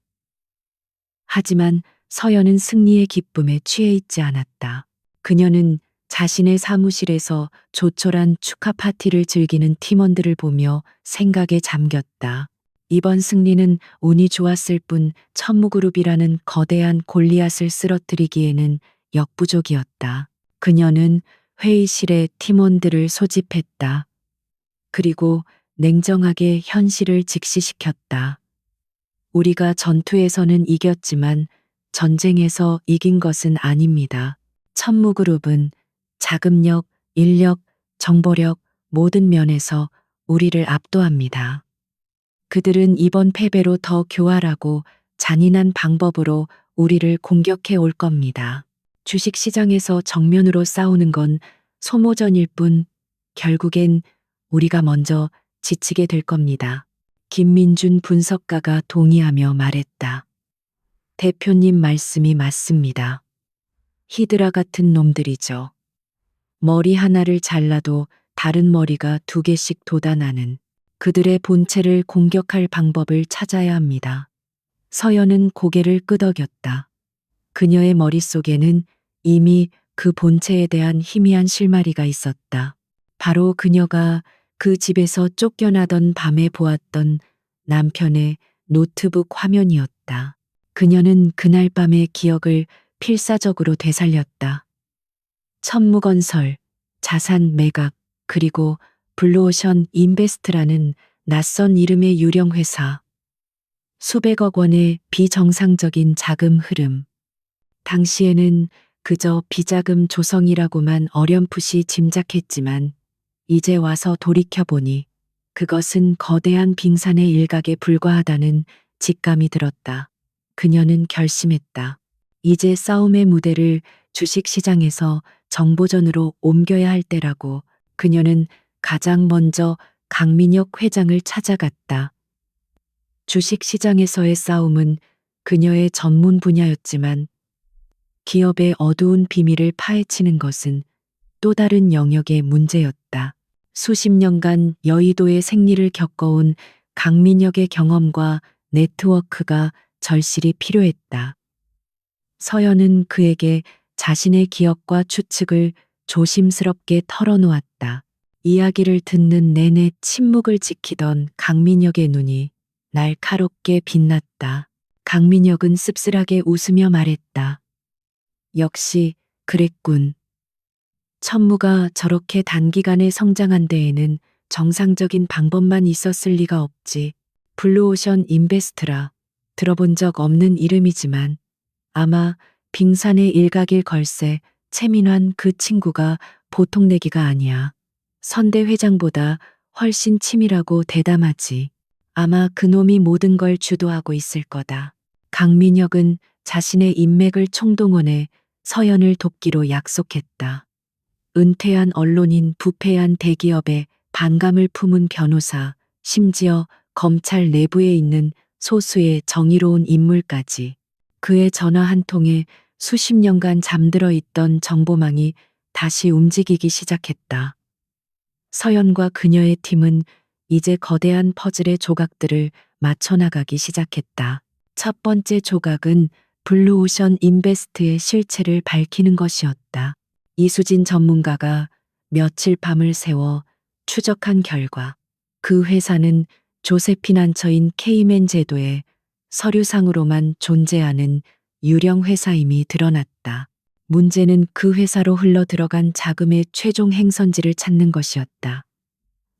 하지만 서연은 승리의 기쁨에 취해 있지 않았다. 그녀는 자신의 사무실에서 조촐한 축하 파티를 즐기는 팀원들을 보며 생각에 잠겼다. 이번 승리는 운이 좋았을 뿐 천무그룹이라는 거대한 골리앗을 쓰러뜨리기에는 역부족이었다. 그녀는 회의실에 팀원들을 소집했다. 그리고 냉정하게 현실을 직시시켰다. 우리가 전투에서는 이겼지만 전쟁에서 이긴 것은 아닙니다. 천무그룹은 자금력, 인력, 정보력 모든 면에서 우리를 압도합니다. 그들은 이번 패배로 더 교활하고 잔인한 방법으로 우리를 공격해 올 겁니다. 주식시장에서 정면으로 싸우는 건 소모전일 뿐 결국엔 우리가 먼저 지치게 될 겁니다. 김민준 분석가가 동의하며 말했다. 대표님 말씀이 맞습니다. 히드라 같은 놈들이죠. 머리 하나를 잘라도 다른 머리가 2개씩 돋아나는 그들의 본체를 공격할 방법을 찾아야 합니다. 서연은 고개를 끄덕였다. 그녀의 머릿속에는 이미 그 본체에 대한 희미한 실마리가 있었다. 바로 그녀가 그 집에서 쫓겨나던 밤에 보았던 남편의 노트북 화면이었다. 그녀는 그날 밤의 기억을 필사적으로 되살렸다. 천무건설, 자산 매각, 그리고 블루오션 인베스트라는 낯선 이름의 유령 회사. 수백억 원의 비정상적인 자금 흐름. 당시에는 그저 비자금 조성이라고만 어렴풋이 짐작했지만 이제 와서 돌이켜보니 그것은 거대한 빙산의 일각에 불과하다는 직감이 들었다. 그녀는 결심했다. 이제 싸움의 무대를 주식시장에서 정보전으로 옮겨야 할 때라고. 그녀는 가장 먼저 강민혁 회장을 찾아갔다. 주식시장에서의 싸움은 그녀의 전문 분야였지만 기업의 어두운 비밀을 파헤치는 것은 또 다른 영역의 문제였다. 수십 년간 여의도의 생리를 겪어온 강민혁의 경험과 네트워크가 절실히 필요했다. 서연은 그에게 자신의 기억과 추측을 조심스럽게 털어놓았다. 이야기를 듣는 내내 침묵을 지키던 강민혁의 눈이 날카롭게 빛났다. 강민혁은 씁쓸하게 웃으며 말했다. 역시 그랬군. 천무가 저렇게 단기간에 성장한 데에는 정상적인 방법만 있었을 리가 없지. 블루오션 인베스트라. 들어본 적 없는 이름이지만 아마 빙산의 일각일 걸세. 최민환 그 친구가 보통 내기가 아니야. 선대 회장보다 훨씬 치밀하고 대담하지. 아마 그놈이 모든 걸 주도하고 있을 거다. 강민혁은 자신의 인맥을 총동원해 서연을 돕기로 약속했다. 은퇴한 언론인, 부패한 대기업에 반감을 품은 변호사, 심지어 검찰 내부에 있는 소수의 정의로운 인물까지. 그의 전화 한 통에 수십 년간 잠들어 있던 정보망이 다시 움직이기 시작했다. 서연과 그녀의 팀은 이제 거대한 퍼즐의 조각들을 맞춰나가기 시작했다. 첫 번째 조각은 블루오션 인베스트의 실체를 밝히는 것이었다. 이수진 전문가가 며칠 밤을 새워 추적한 결과 그 회사는 조세피난처인 케이맨 제도의 서류상으로만 존재하는 유령 회사임이 드러났다. 문제는 그 회사로 흘러 들어간 자금의 최종 행선지를 찾는 것이었다.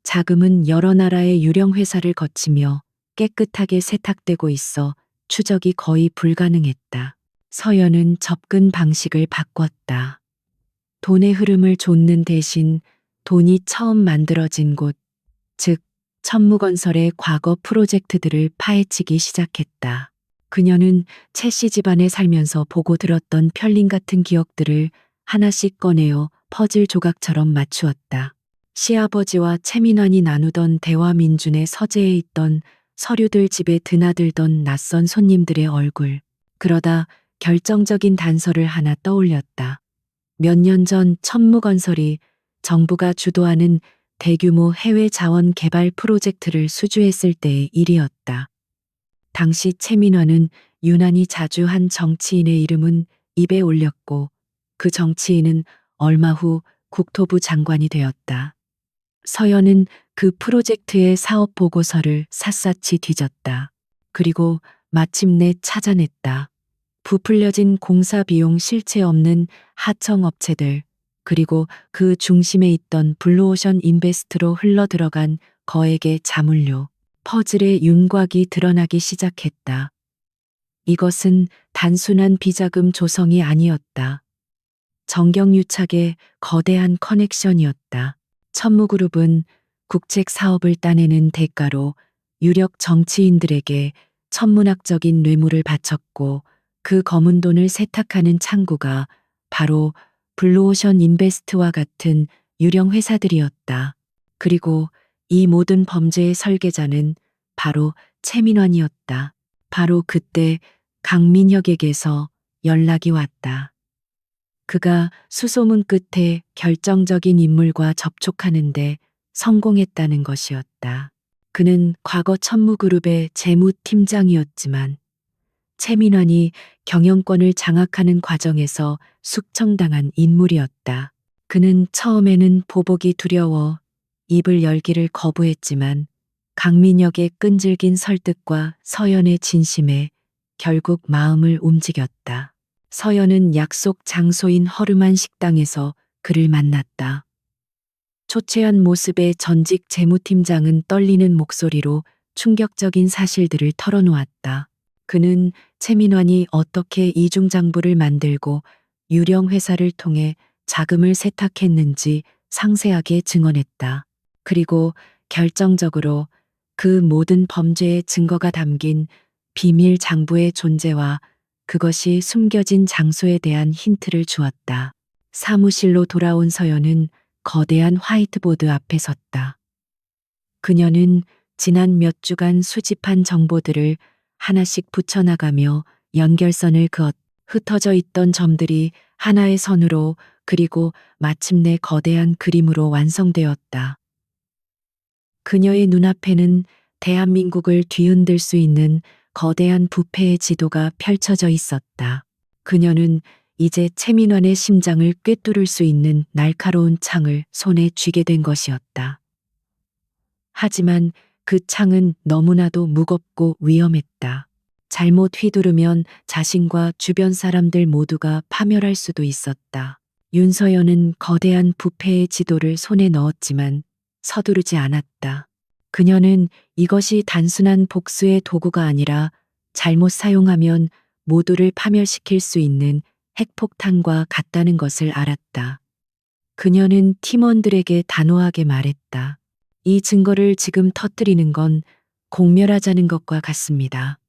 자금은 여러 나라의 유령 회사를 거치며 깨끗하게 세탁되고 있어 추적이 거의 불가능했다. 서연은 접근 방식을 바꿨다. 돈의 흐름을 좇는 대신 돈이 처음 만들어진 곳, 즉 천무건설의 과거 프로젝트들을 파헤치기 시작했다. 그녀는 최씨 집안에 살면서 보고 들었던 편린 같은 기억들을 하나씩 꺼내어 퍼즐 조각처럼 맞추었다. 시아버지와 최민환이 나누던 대화, 민준의 서재에 있던 서류들, 집에 드나들던 낯선 손님들의 얼굴. 그러다 결정적인 단서를 하나 떠올렸다. 몇 년 전 천무건설이 정부가 주도하는 대규모 해외 자원 개발 프로젝트를 수주했을 때의 일이었다. 당시 최민환은 유난히 자주 한 정치인의 이름은 입에 올렸고 그 정치인은 얼마 후 국토부 장관이 되었다. 서연은 그 프로젝트의 사업 보고서를 샅샅이 뒤졌다. 그리고 마침내 찾아냈다. 부풀려진 공사 비용 실체 없는 하청 업체들, 그리고 그 중심에 있던 블루오션 인베스트로 흘러들어간 거액의 자물료, 퍼즐의 윤곽이 드러나기 시작했다. 이것은 단순한 비자금 조성이 아니었다. 정경유착의 거대한 커넥션이었다. 천무그룹은 국책 사업을 따내는 대가로 유력 정치인들에게 천문학적인 뇌물을 바쳤고 그 검은 돈을 세탁하는 창구가 바로 블루오션 인베스트와 같은 유령 회사들이었다. 그리고 이 모든 범죄의 설계자는 바로 최민환이었다. 바로 그때 강민혁에게서 연락이 왔다. 그가 수소문 끝에 결정적인 인물과 접촉하는데 성공했다는 것이었다. 그는 과거 천무그룹의 재무팀장이었지만 최민환이 경영권을 장악하는 과정에서 숙청당한 인물이었다. 그는 처음에는 보복이 두려워 입을 열기를 거부했지만 강민혁의 끈질긴 설득과 서연의 진심에 결국 마음을 움직였다. 서연은 약속 장소인 허름한 식당에서 그를 만났다. 초췌한 모습의 전직 재무팀장은 떨리는 목소리로 충격적인 사실들을 털어놓았다. 그는 최민환이 어떻게 이중장부를 만들고 유령 회사를 통해 자금을 세탁했는지 상세하게 증언했다. 그리고 결정적으로 그 모든 범죄의 증거가 담긴 비밀 장부의 존재와 그것이 숨겨진 장소에 대한 힌트를 주었다. 사무실로 돌아온 서연은 거대한 화이트보드 앞에 섰다. 그녀는 지난 몇 주간 수집한 정보들을 하나씩 붙여나가며 연결선을 그었. 흩어져 있던 점들이 하나의 선으로 그리고 마침내 거대한 그림으로 완성되었다. 그녀의 눈앞에는 대한민국을 뒤흔들 수 있는 거대한 부패의 지도가 펼쳐져 있었다. 그녀는 이제 최민환의 심장을 꿰뚫을 수 있는 날카로운 창을 손에 쥐게 된 것이었다. 하지만 그 창은 너무나도 무겁고 위험했다. 잘못 휘두르면 자신과 주변 사람들 모두가 파멸할 수도 있었다. 윤서연은 거대한 부패의 지도를 손에 넣었지만 서두르지 않았다. 그녀는 이것이 단순한 복수의 도구가 아니라 잘못 사용하면 모두를 파멸시킬 수 있는 핵폭탄과 같다는 것을 알았다. 그녀는 팀원들에게 단호하게 말했다. 이 증거를 지금 터뜨리는 건 공멸하자는 것과 같습니다.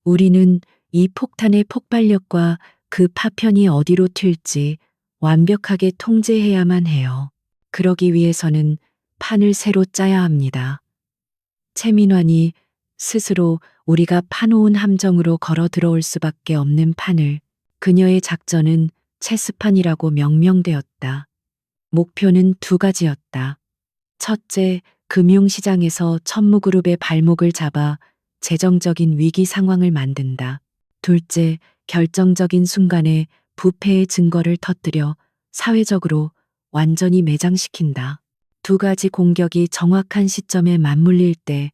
우리는 이 폭탄의 폭발력과 그 파편이 어디로 튈지 완벽하게 통제해야만 해요. 그러기 위해서는 판을 새로 짜야 합니다. 최민환이 스스로 우리가 파놓은 함정으로 걸어 들어올 수밖에 없는 판을 그녀의 작전은 체스판이라고 명명되었다. 목표는 두 가지였다. 첫째, 금융시장에서 천무그룹의 발목을 잡아 재정적인 위기 상황을 만든다. 둘째, 결정적인 순간에 부패의 증거를 터뜨려 사회적으로 완전히 매장시킨다. 두 가지 공격이 정확한 시점에 맞물릴 때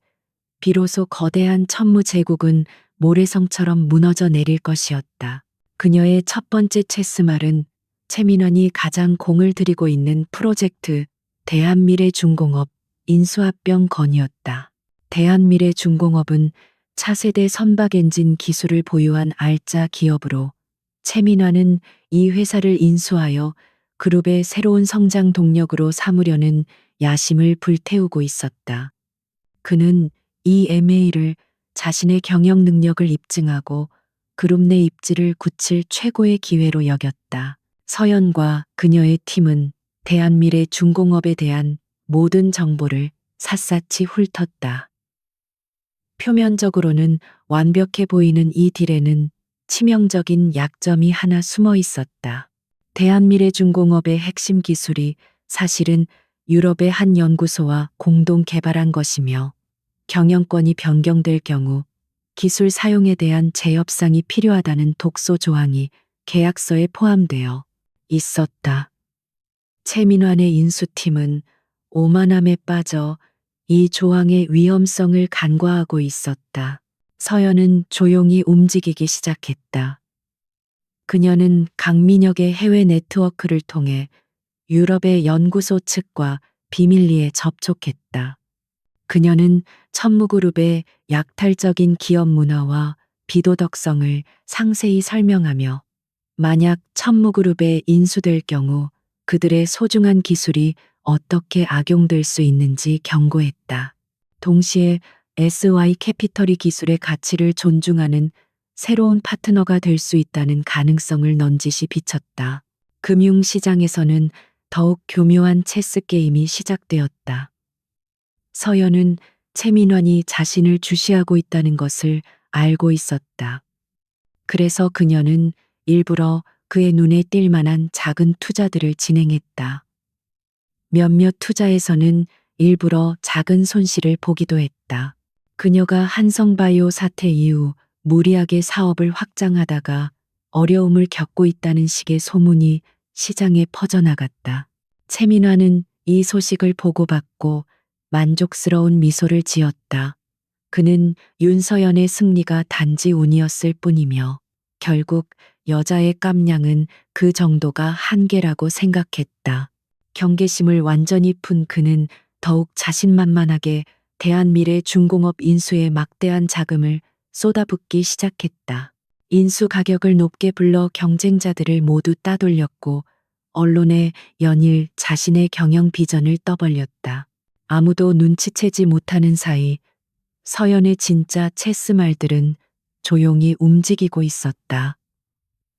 비로소 거대한 천무제국은 모래성처럼 무너져 내릴 것이었다. 그녀의 첫 번째 체스말은 최민환이 가장 공을 들이고 있는 프로젝트 대한미래중공업 인수합병 건이었다. 대한미래중공업은 차세대 선박 엔진 기술을 보유한 알짜 기업으로 최민환은 이 회사를 인수하여 그룹의 새로운 성장 동력으로 삼으려는 야심을 불태우고 있었다. 그는 이 MA를 자신의 경영 능력을 입증하고 그룹 내 입지를 굳힐 최고의 기회로 여겼다. 서연과 그녀의 팀은 대한미래중공업에 대한 모든 정보를 샅샅이 훑었다. 표면적으로는 완벽해 보이는 이 딜에는 치명적인 약점이 하나 숨어 있었다. 대한미래중공업의 핵심 기술이 사실은 유럽의 한 연구소와 공동 개발한 것이며 경영권이 변경될 경우 기술 사용에 대한 재협상이 필요하다는 독소 조항이 계약서에 포함되어 있었다. 최민환의 인수팀은 오만함에 빠져 이 조항의 위험성을 간과하고 있었다. 서연은 조용히 움직이기 시작했다. 그녀는 강민혁의 해외 네트워크를 통해 유럽의 연구소 측과 비밀리에 접촉했다. 그녀는 천무그룹의 약탈적인 기업 문화와 비도덕성을 상세히 설명하며 만약 천무그룹에 인수될 경우 그들의 소중한 기술이 어떻게 악용될 수 있는지 경고했다. 동시에 SY 캐피털이 기술의 가치를 존중하는 새로운 파트너가 될 수 있다는 가능성을 넌지시 비쳤다. 금융시장에서는 더욱 교묘한 체스 게임이 시작되었다. 서연은 최민환이 자신을 주시하고 있다는 것을 알고 있었다. 그래서 그녀는 일부러 그의 눈에 띌 만한 작은 투자들을 진행했다. 몇몇 투자에서는 일부러 작은 손실을 보기도 했다. 그녀가 한성바이오 사태 이후 무리하게 사업을 확장하다가 어려움을 겪고 있다는 식의 소문이 시장에 퍼져나갔다. 최민환은 이 소식을 보고받고 만족스러운 미소를 지었다. 그는 윤서연의 승리가 단지 운이었을 뿐이며 결국 여자의 깜냥은 그 정도가 한계라고 생각했다. 경계심을 완전히 푼 그는 더욱 자신만만하게 대한미래중공업 인수에 막대한 자금을 쏟아붓기 시작했다. 인수 가격을 높게 불러 경쟁자들을 모두 따돌렸고 언론에 연일 자신의 경영 비전을 떠벌렸다. 아무도 눈치채지 못하는 사이 서연의 진짜 체스 말들은 조용히 움직이고 있었다.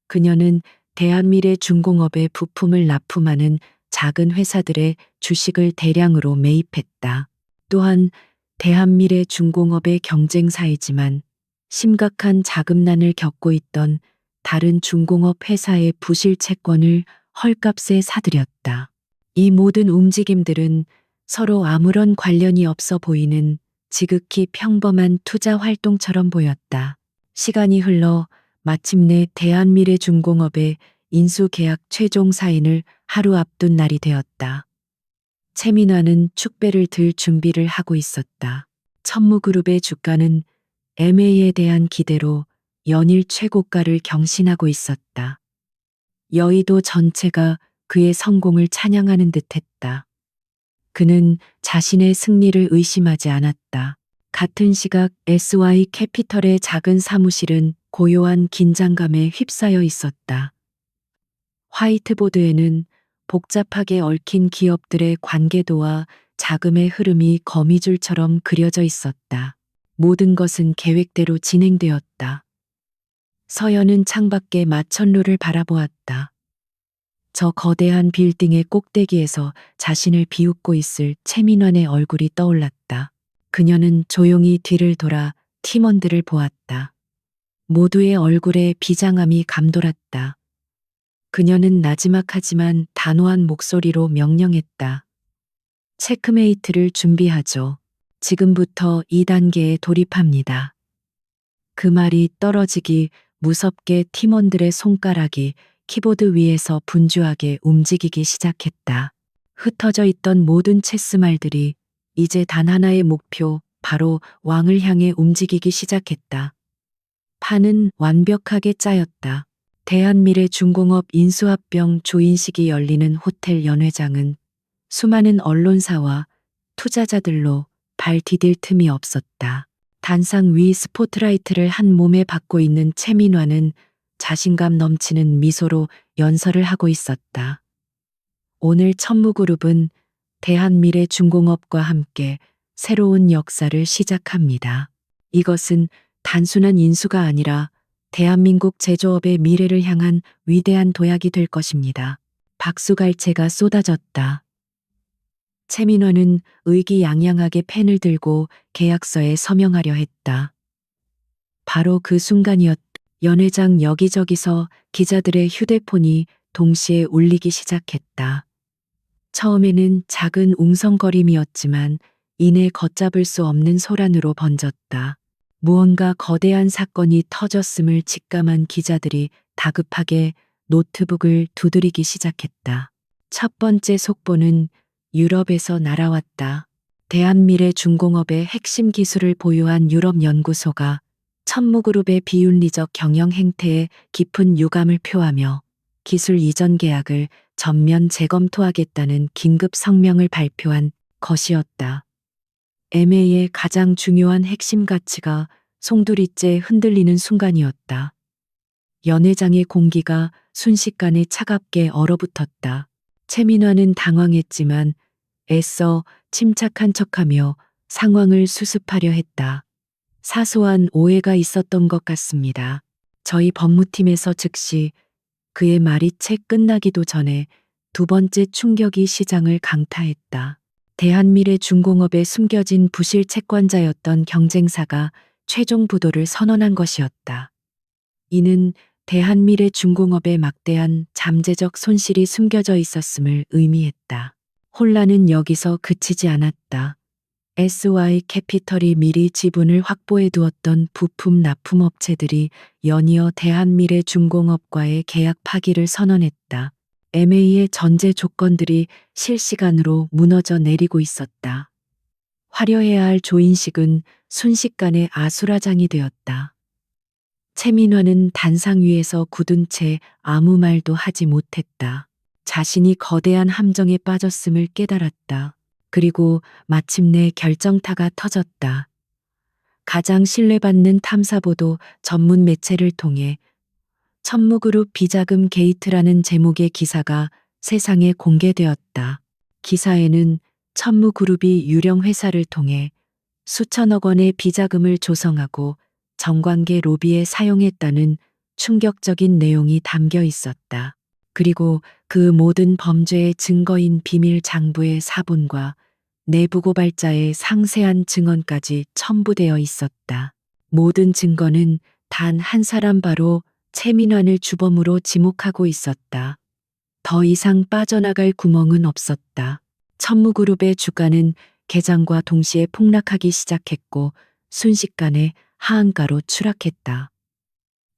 그녀는 대한미래중공업의 부품을 납품하는 작은 회사들의 주식을 대량으로 매입했다. 또한 대한미래중공업의 경쟁사이지만 심각한 자금난을 겪고 있던 다른 중공업 회사의 부실 채권을 헐값에 사들였다. 이 모든 움직임들은 서로 아무런 관련이 없어 보이는 지극히 평범한 투자 활동처럼 보였다. 시간이 흘러 마침내 대한미래중공업의 인수계약 최종 사인을 하루 앞둔 날이 되었다. 최민환은 축배를 들 준비를 하고 있었다. 천무그룹의 주가는 MA에 대한 기대로 연일 최고가를 경신하고 있었다. 여의도 전체가 그의 성공을 찬양하는 듯했다. 그는 자신의 승리를 의심하지 않았다. 같은 시각 SY 캐피털의 작은 사무실은 고요한 긴장감에 휩싸여 있었다. 화이트보드에는 복잡하게 얽힌 기업들의 관계도와 자금의 흐름이 거미줄처럼 그려져 있었다. 모든 것은 계획대로 진행되었다. 서연은 창밖에 마천루를 바라보았다. 저 거대한 빌딩의 꼭대기에서 자신을 비웃고 있을 최민환의 얼굴이 떠올랐다. 그녀는 조용히 뒤를 돌아 팀원들을 보았다. 모두의 얼굴에 비장함이 감돌았다. 그녀는 나지막하지만 단호한 목소리로 명령했다. 체크메이트를 준비하죠. 지금부터 2단계에 돌입합니다. 그 말이 떨어지기 무섭게 팀원들의 손가락이 키보드 위에서 분주하게 움직이기 시작했다. 흩어져 있던 모든 체스 말들이 이제 단 하나의 목표, 바로 왕을 향해 움직이기 시작했다. 판은 완벽하게 짜였다. 대한미래중공업 인수합병 조인식이 열리는 호텔 연회장은 수많은 언론사와 투자자들로 발 디딜 틈이 없었다. 단상 위 스포트라이트를 한 몸에 받고 있는 최민환은 자신감 넘치는 미소로 연설을 하고 있었다. 오늘 천무그룹은 대한미래중공업과 함께 새로운 역사를 시작합니다. 이것은 단순한 인수가 아니라 대한민국 제조업의 미래를 향한 위대한 도약이 될 것입니다. 박수갈채가 쏟아졌다. 최민환은 의기양양하게 펜을 들고 계약서에 서명하려 했다. 바로 그 순간이었다. 연회장 여기저기서 기자들의 휴대폰이 동시에 울리기 시작했다. 처음에는 작은 웅성거림이었지만 이내 걷잡을 수 없는 소란으로 번졌다. 무언가 거대한 사건이 터졌음을 직감한 기자들이 다급하게 노트북을 두드리기 시작했다. 첫 번째 속보는 유럽에서 날아왔다. 대한미래중공업의 핵심 기술을 보유한 유럽 연구소가 천무그룹의 비윤리적 경영 행태에 깊은 유감을 표하며 기술 이전 계약을 전면 재검토하겠다는 긴급 성명을 발표한 것이었다. MA의 가장 중요한 핵심 가치가 송두리째 흔들리는 순간이었다. 연회장의 공기가 순식간에 차갑게 얼어붙었다. 최민화는 당황했지만 애써 침착한 척하며 상황을 수습하려 했다. 사소한 오해가 있었던 것 같습니다. 저희 법무팀에서 즉시 그의 말이 채 끝나기도 전에 두 번째 충격이 시장을 강타했다. 대한미래중공업에 숨겨진 부실 채권자였던 경쟁사가 최종 부도를 선언한 것이었다. 이는 대한미래중공업에 막대한 잠재적 손실이 숨겨져 있었음을 의미했다. 혼란은 여기서 그치지 않았다. SY 캐피털이 미리 지분을 확보해 두었던 부품 납품업체들이 연이어 대한미래중공업과의 계약 파기를 선언했다. MA의 전제 조건들이 실시간으로 무너져 내리고 있었다. 화려해야 할 조인식은 순식간에 아수라장이 되었다. 최민화는 단상 위에서 굳은 채 아무 말도 하지 못했다. 자신이 거대한 함정에 빠졌음을 깨달았다. 그리고 마침내 결정타가 터졌다. 가장 신뢰받는 탐사보도 전문 매체를 통해 천무그룹 비자금 게이트라는 제목의 기사가 세상에 공개되었다. 기사에는 천무그룹이 유령 회사를 통해 수천억 원의 비자금을 조성하고 정관계 로비에 사용했다는 충격적인 내용이 담겨 있었다. 그리고 그 모든 범죄의 증거인 비밀 장부의 사본과 내부 고발자의 상세한 증언까지 첨부되어 있었다. 모든 증거는 단 한 사람 바로 최민환을 주범으로 지목하고 있었다. 더 이상 빠져나갈 구멍은 없었다. 천무그룹의 주가는 개장과 동시에 폭락하기 시작했고 순식간에 하한가로 추락했다.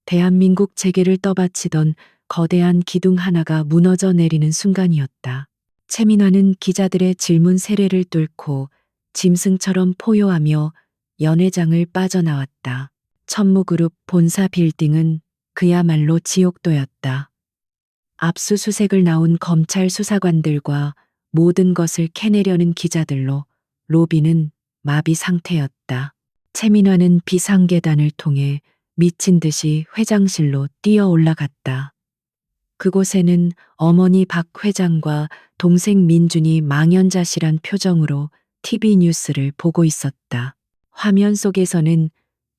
대한민국 재계를 떠받치던 거대한 기둥 하나가 무너져 내리는 순간이었다. 최민환은 기자들의 질문 세례를 뚫고 짐승처럼 포효하며 연회장을 빠져나왔다. 천무그룹 본사 빌딩은 그야말로 지옥도였다. 압수수색을 나온 검찰 수사관들과 모든 것을 캐내려는 기자들로 로비는 마비 상태였다. 최민환은 비상계단을 통해 미친 듯이 회장실로 뛰어 올라갔다. 그곳에는 어머니 박 회장과 동생 민준이 망연자실한 표정으로 TV 뉴스를 보고 있었다. 화면 속에서는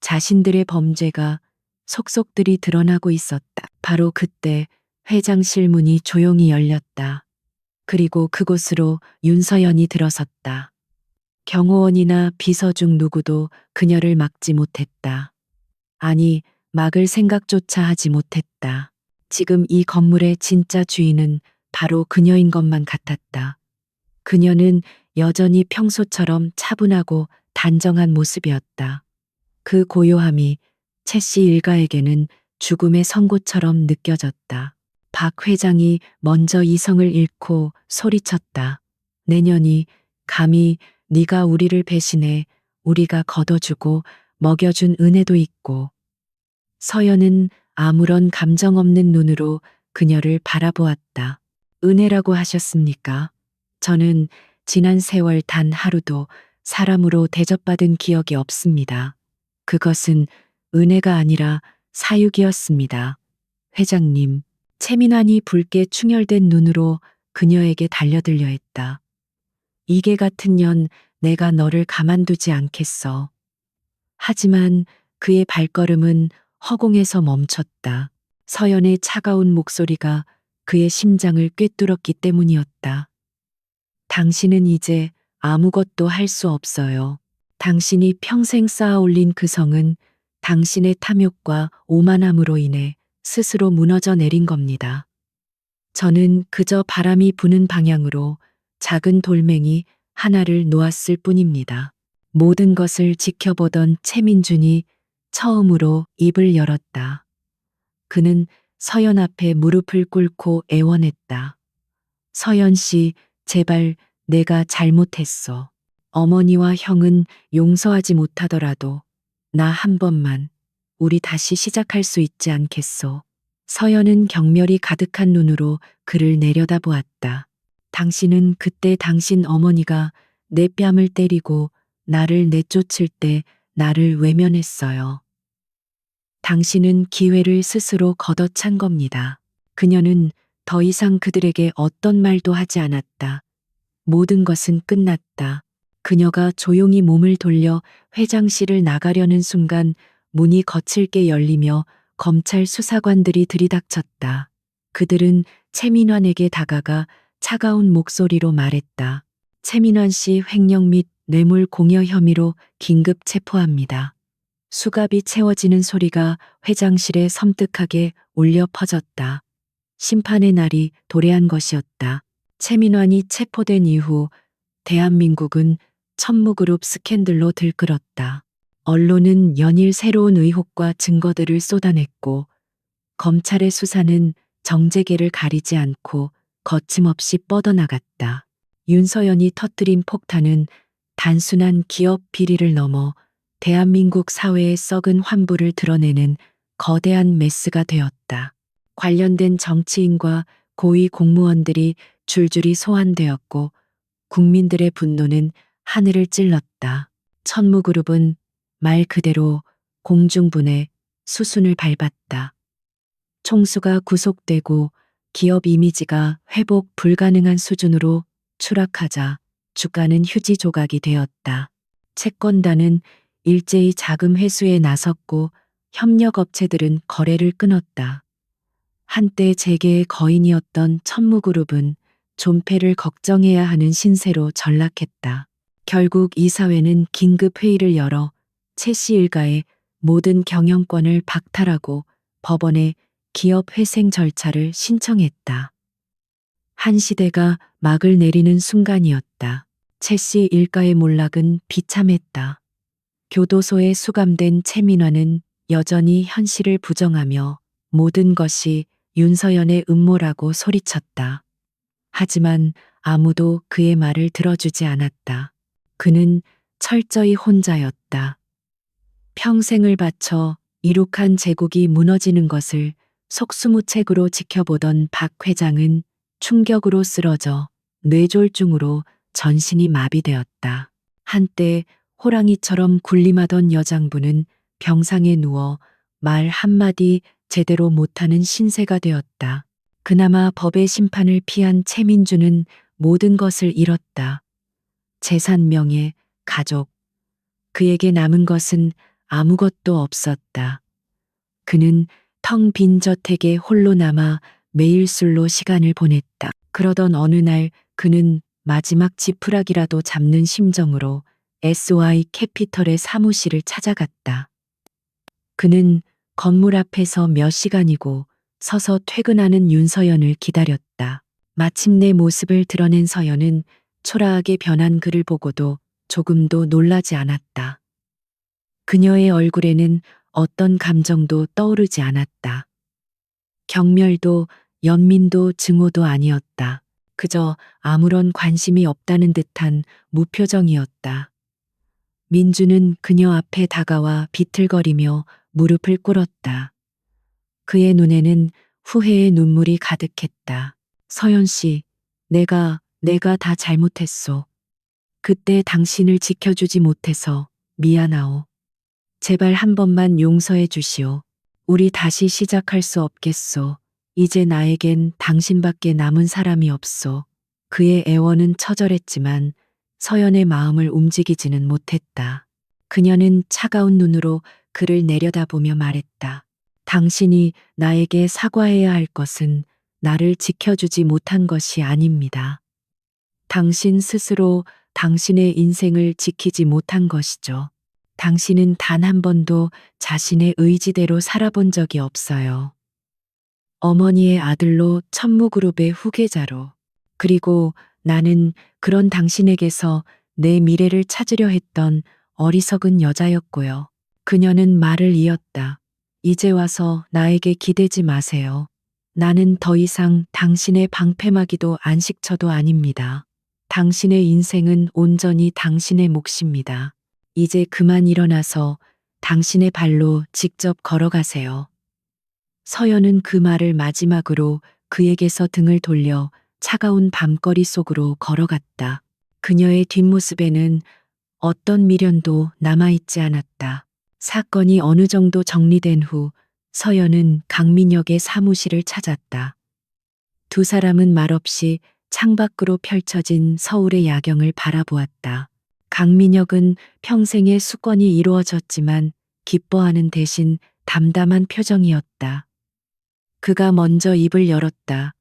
자신들의 범죄가 속속들이 드러나고 있었다. 바로 그때 회장실 문이 조용히 열렸다. 그리고 그곳으로 윤서연이 들어섰다. 경호원이나 비서 중 누구도 그녀를 막지 못했다. 아니, 막을 생각조차 하지 못했다. 지금 이 건물의 진짜 주인은 바로 그녀인 것만 같았다. 그녀는 여전히 평소처럼 차분하고 단정한 모습이었다. 그 고요함이 최 씨 일가에게는 죽음의 선고처럼 느껴졌다. 박 회장이 먼저 이성을 잃고 소리쳤다. 내년이 감히 네가 우리를 배신해 우리가 걷어주고 먹여준 은혜도 있고. 서연은 아무런 감정 없는 눈으로 그녀를 바라보았다. 은혜라고 하셨습니까? 저는 지난 세월 단 하루도 사람으로 대접받은 기억이 없습니다. 그것은 은혜가 아니라 사육이었습니다. 회장님, 최민환이 붉게 충혈된 눈으로 그녀에게 달려들려 했다. 이게 같은 년 내가 너를 가만두지 않겠어. 하지만 그의 발걸음은 허공에서 멈췄다. 서연의 차가운 목소리가 그의 심장을 꿰뚫었기 때문이었다. 당신은 이제 아무것도 할 수 없어요. 당신이 평생 쌓아 올린 그 성은 당신의 탐욕과 오만함으로 인해 스스로 무너져 내린 겁니다. 저는 그저 바람이 부는 방향으로 작은 돌멩이 하나를 놓았을 뿐입니다. 모든 것을 지켜보던 최민준이 처음으로 입을 열었다. 그는 서연 앞에 무릎을 꿇고 애원했다. 서연 씨, 제발 내가 잘못했어. 어머니와 형은 용서하지 못하더라도 나 한 번만 우리 다시 시작할 수 있지 않겠소. 서연은 경멸이 가득한 눈으로 그를 내려다보았다. 당신은 그때 당신 어머니가 내 뺨을 때리고 나를 내쫓을 때 나를 외면했어요. 당신은 기회를 스스로 걷어찬 겁니다. 그녀는 더 이상 그들에게 어떤 말도 하지 않았다. 모든 것은 끝났다. 그녀가 조용히 몸을 돌려 회장실을 나가려는 순간 문이 거칠게 열리며 검찰 수사관들이 들이닥쳤다. 그들은 최민환에게 다가가 차가운 목소리로 말했다. 최민환 씨 횡령 및 뇌물 공여 혐의로 긴급 체포합니다. 수갑이 채워지는 소리가 회장실에 섬뜩하게 울려 퍼졌다. 심판의 날이 도래한 것이었다. 최민환이 체포된 이후 대한민국은 천무그룹 스캔들로 들끓었다. 언론은 연일 새로운 의혹과 증거들을 쏟아냈고 검찰의 수사는 정재계를 가리지 않고 거침없이 뻗어나갔다. 윤서연이 터뜨린 폭탄은 단순한 기업 비리를 넘어 대한민국 사회의 썩은 환부를 드러내는 거대한 메스가 되었다. 관련된 정치인과 고위 공무원들이 줄줄이 소환되었고 국민들의 분노는 하늘을 찔렀다. 천무그룹은 말 그대로 공중분해 수순을 밟았다. 총수가 구속되고 기업 이미지가 회복 불가능한 수준으로 추락하자 주가는 휴지 조각이 되었다. 채권단은 일제히 자금 회수에 나섰고 협력업체들은 거래를 끊었다. 한때 재계의 거인이었던 천무그룹은 존폐를 걱정해야 하는 신세로 전락했다. 결국 이사회는 긴급 회의를 열어 최 씨 일가의 모든 경영권을 박탈하고 법원에 기업 회생 절차를 신청했다. 한 시대가 막을 내리는 순간이었다. 최 씨 일가의 몰락은 비참했다. 교도소에 수감된 최민환은 여전히 현실을 부정하며 모든 것이 윤서연의 음모라고 소리쳤다. 하지만 아무도 그의 말을 들어주지 않았다. 그는 철저히 혼자였다. 평생을 바쳐 이룩한 제국이 무너지는 것을 속수무책으로 지켜보던 박 회장은 충격으로 쓰러져 뇌졸중으로 전신이 마비되었다. 한때 호랑이처럼 군림하던 여장부는 병상에 누워 말 한마디 제대로 못하는 신세가 되었다. 그나마 법의 심판을 피한 최민주는 모든 것을 잃었다. 재산, 명예, 가족. 그에게 남은 것은 아무것도 없었다. 그는 텅 빈 저택에 홀로 남아 매일 술로 시간을 보냈다. 그러던 어느 날 그는 마지막 지푸라기라도 잡는 심정으로 SY 캐피털의 사무실을 찾아갔다. 그는 건물 앞에서 몇 시간이고 서서 퇴근하는 윤서연을 기다렸다. 마침내 모습을 드러낸 서연은 초라하게 변한 그를 보고도 조금도 놀라지 않았다. 그녀의 얼굴에는 어떤 감정도 떠오르지 않았다. 경멸도 연민도 증오도 아니었다. 그저 아무런 관심이 없다는 듯한 무표정이었다. 민주는 그녀 앞에 다가와 비틀거리며 무릎을 꿇었다. 그의 눈에는 후회의 눈물이 가득했다. 서연 씨, 내가 다 잘못했소. 그때 당신을 지켜주지 못해서 미안하오. 제발 한 번만 용서해 주시오. 우리 다시 시작할 수 없겠소. 이제 나에겐 당신밖에 남은 사람이 없소. 그의 애원은 처절했지만 서연의 마음을 움직이지는 못했다. 그녀는 차가운 눈으로 그를 내려다보며 말했다. 당신이 나에게 사과해야 할 것은 나를 지켜주지 못한 것이 아닙니다. 당신 스스로 당신의 인생을 지키지 못한 것이죠. 당신은 단 한 번도 자신의 의지대로 살아본 적이 없어요. 어머니의 아들로 천무그룹의 후계자로. 그리고 나는 그런 당신에게서 내 미래를 찾으려 했던 어리석은 여자였고요. 그녀는 말을 이었다. 이제 와서 나에게 기대지 마세요. 나는 더 이상 당신의 방패막이도 안식처도 아닙니다. 당신의 인생은 온전히 당신의 몫입니다. 이제 그만 일어나서 당신의 발로 직접 걸어가세요. 서연은 그 말을 마지막으로 그에게서 등을 돌려 차가운 밤거리 속으로 걸어갔다. 그녀의 뒷모습에는 어떤 미련도 남아있지 않았다. 사건이 어느 정도 정리된 후 서연은 강민혁의 사무실을 찾았다. 두 사람은 말없이 창밖으로 펼쳐진 서울의 야경을 바라보았다. 강민혁은 평생의 수건이 이루어졌지만 기뻐하는 대신 담담한 표정이었다. 그가 먼저 입을 열었다.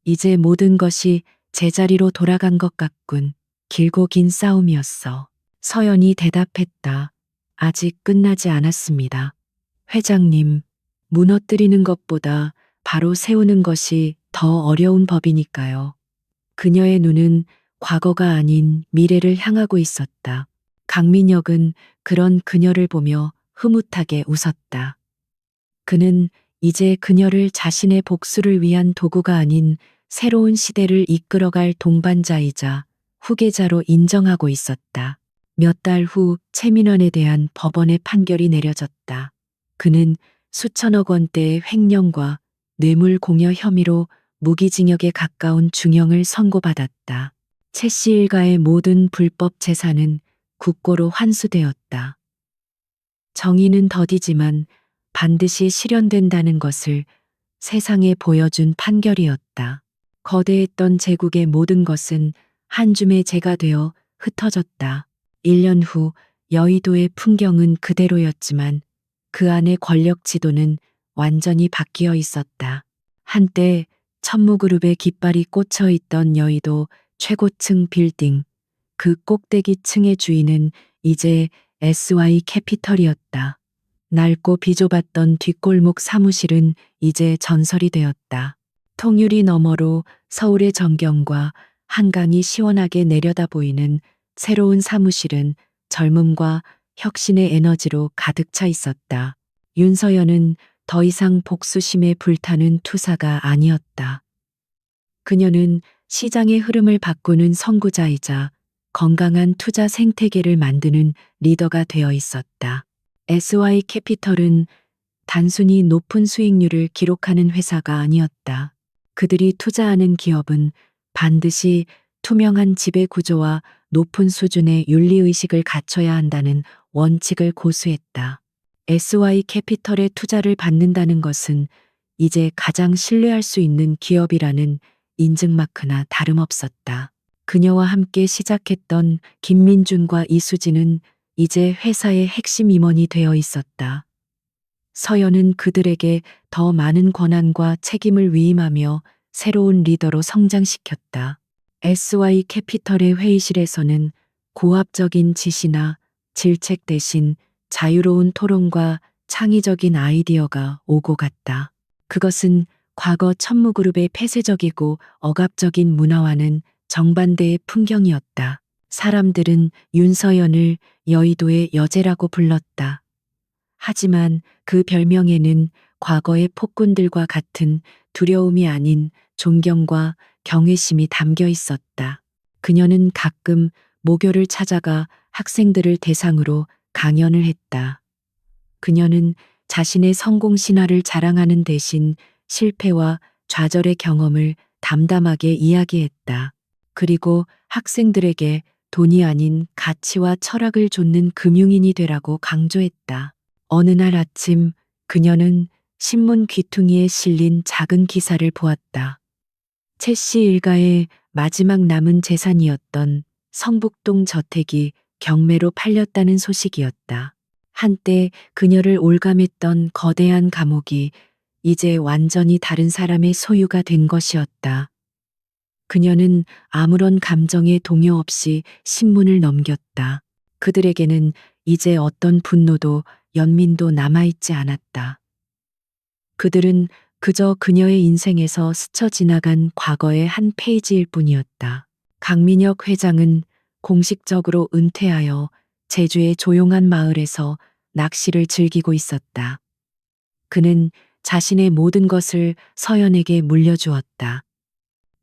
이제 모든 것이 제자리로 돌아간 것 같군. 길고 긴 싸움이었어. 서연이 대답했다. 아직 끝나지 않았습니다. 회장님, 무너뜨리는 것보다 바로 세우는 것이 더 어려운 법이니까요. 그녀의 눈은 과거가 아닌 미래를 향하고 있었다. 강민혁은 그런 그녀를 보며 흐뭇하게 웃었다. 그는 이제 그녀를 자신의 복수를 위한 도구가 아닌 새로운 시대를 이끌어갈 동반자이자 후계자로 인정하고 있었다. 몇 달 후 최민원에 대한 법원의 판결이 내려졌다. 그는 수천억 원대의 횡령과 뇌물 공여 혐의로 무기징역에 가까운 중형을 선고받았다. 최 씨 일가의 모든 불법 재산은 국고로 환수되었다. 정의는 더디지만 반드시 실현된다는 것을 세상에 보여준 판결이었다. 거대했던 제국의 모든 것은 한 줌의 재가 되어 흩어졌다. 1년 후 여의도의 풍경은 그대로였지만 그 안의 권력 지도는 완전히 바뀌어 있었다. 한때 천무그룹의 깃발이 꽂혀 있던 여의도 최고층 빌딩, 그 꼭대기 층의 주인은 이제 SY 캐피털이었다. 낡고 비좁았던 뒷골목 사무실은 이제 전설이 되었다. 통유리 너머로 서울의 전경과 한강이 시원하게 내려다 보이는 새로운 사무실은 젊음과 혁신의 에너지로 가득 차 있었다. 윤서연은 더 이상 복수심에 불타는 투사가 아니었다. 그녀는 시장의 흐름을 바꾸는 선구자이자 건강한 투자 생태계를 만드는 리더가 되어 있었다. SY 캐피털은 단순히 높은 수익률을 기록하는 회사가 아니었다. 그들이 투자하는 기업은 반드시 투명한 지배 구조와 높은 수준의 윤리의식을 갖춰야 한다는 원칙을 고수했다. SY 캐피털의 투자를 받는다는 것은 이제 가장 신뢰할 수 있는 기업이라는 인증마크나 다름없었다. 그녀와 함께 시작했던 김민준과 이수진은 이제 회사의 핵심 임원이 되어 있었다. 서연은 그들에게 더 많은 권한과 책임을 위임하며 새로운 리더로 성장시켰다. SY 캐피털의 회의실에서는 고압적인 지시나 질책 대신 자유로운 토론과 창의적인 아이디어가 오고 갔다. 그것은 과거 천무그룹의 폐쇄적이고 억압적인 문화와는 정반대의 풍경이었다. 사람들은 윤서연을 여의도의 여제라고 불렀다. 하지만 그 별명에는 과거의 폭군들과 같은 두려움이 아닌 존경과 경외심이 담겨 있었다. 그녀는 가끔 모교를 찾아가 학생들을 대상으로 강연을 했다. 그녀는 자신의 성공 신화를 자랑하는 대신 실패와 좌절의 경험을 담담하게 이야기했다. 그리고 학생들에게 돈이 아닌 가치와 철학을 좇는 금융인이 되라고 강조했다. 어느 날 아침 그녀는 신문 귀퉁이에 실린 작은 기사를 보았다. 최 씨 일가의 마지막 남은 재산이었던 성북동 저택이 경매로 팔렸다는 소식이었다. 한때 그녀를 올감했던 거대한 감옥이 이제 완전히 다른 사람의 소유가 된 것이었다. 그녀는 아무런 감정의 동요 없이 신문을 넘겼다. 그들에게는 이제 어떤 분노도 연민도 남아있지 않았다. 그들은 그저 그녀의 인생에서 스쳐 지나간 과거의 한 페이지일 뿐이었다. 강민혁 회장은 공식적으로 은퇴하여 제주의 조용한 마을에서 낚시를 즐기고 있었다. 그는 자신의 모든 것을 서연에게 물려주었다.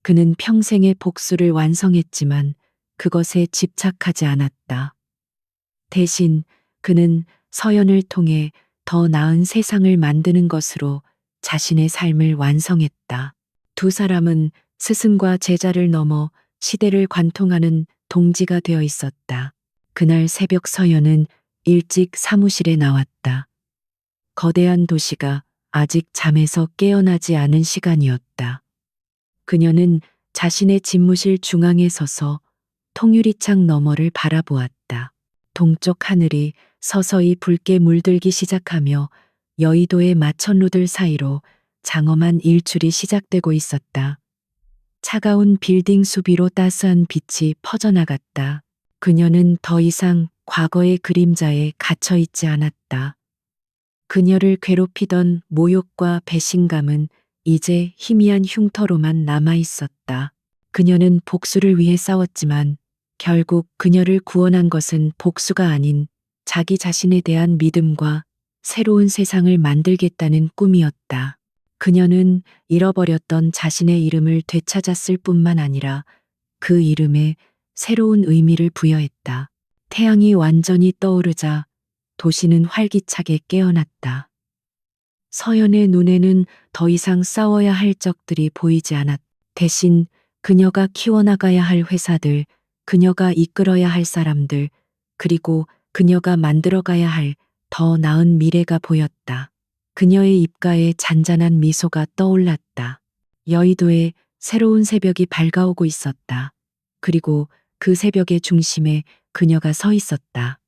그는 평생의 복수를 완성했지만 그것에 집착하지 않았다. 대신 그는 서연을 통해 더 나은 세상을 만드는 것으로 자신의 삶을 완성했다. 두 사람은 스승과 제자를 넘어 시대를 관통하는 동지가 되어 있었다. 그날 새벽 서연은 일찍 사무실에 나왔다. 거대한 도시가 아직 잠에서 깨어나지 않은 시간이었다. 그녀는 자신의 집무실 중앙에 서서 통유리창 너머를 바라보았다. 동쪽 하늘이 서서히 붉게 물들기 시작하며 여의도의 마천루들 사이로 장엄한 일출이 시작되고 있었다. 차가운 빌딩 수비로 따스한 빛이 퍼져나갔다. 그녀는 더 이상 과거의 그림자에 갇혀 있지 않았다. 그녀를 괴롭히던 모욕과 배신감은 이제 희미한 흉터로만 남아 있었다. 그녀는 복수를 위해 싸웠지만 결국 그녀를 구원한 것은 복수가 아닌 자기 자신에 대한 믿음과 새로운 세상을 만들겠다는 꿈이었다. 그녀는 잃어버렸던 자신의 이름을 되찾았을 뿐만 아니라 그 이름에 새로운 의미를 부여했다. 태양이 완전히 떠오르자 도시는 활기차게 깨어났다. 서연의 눈에는 더 이상 싸워야 할 적들이 보이지 않았다. 대신 그녀가 키워나가야 할 회사들, 그녀가 이끌어야 할 사람들, 그리고 그녀가 만들어가야 할 더 나은 미래가 보였다. 그녀의 입가에 잔잔한 미소가 떠올랐다. 여의도에 새로운 새벽이 밝아오고 있었다. 그리고 그 새벽의 중심에 그녀가 서 있었다.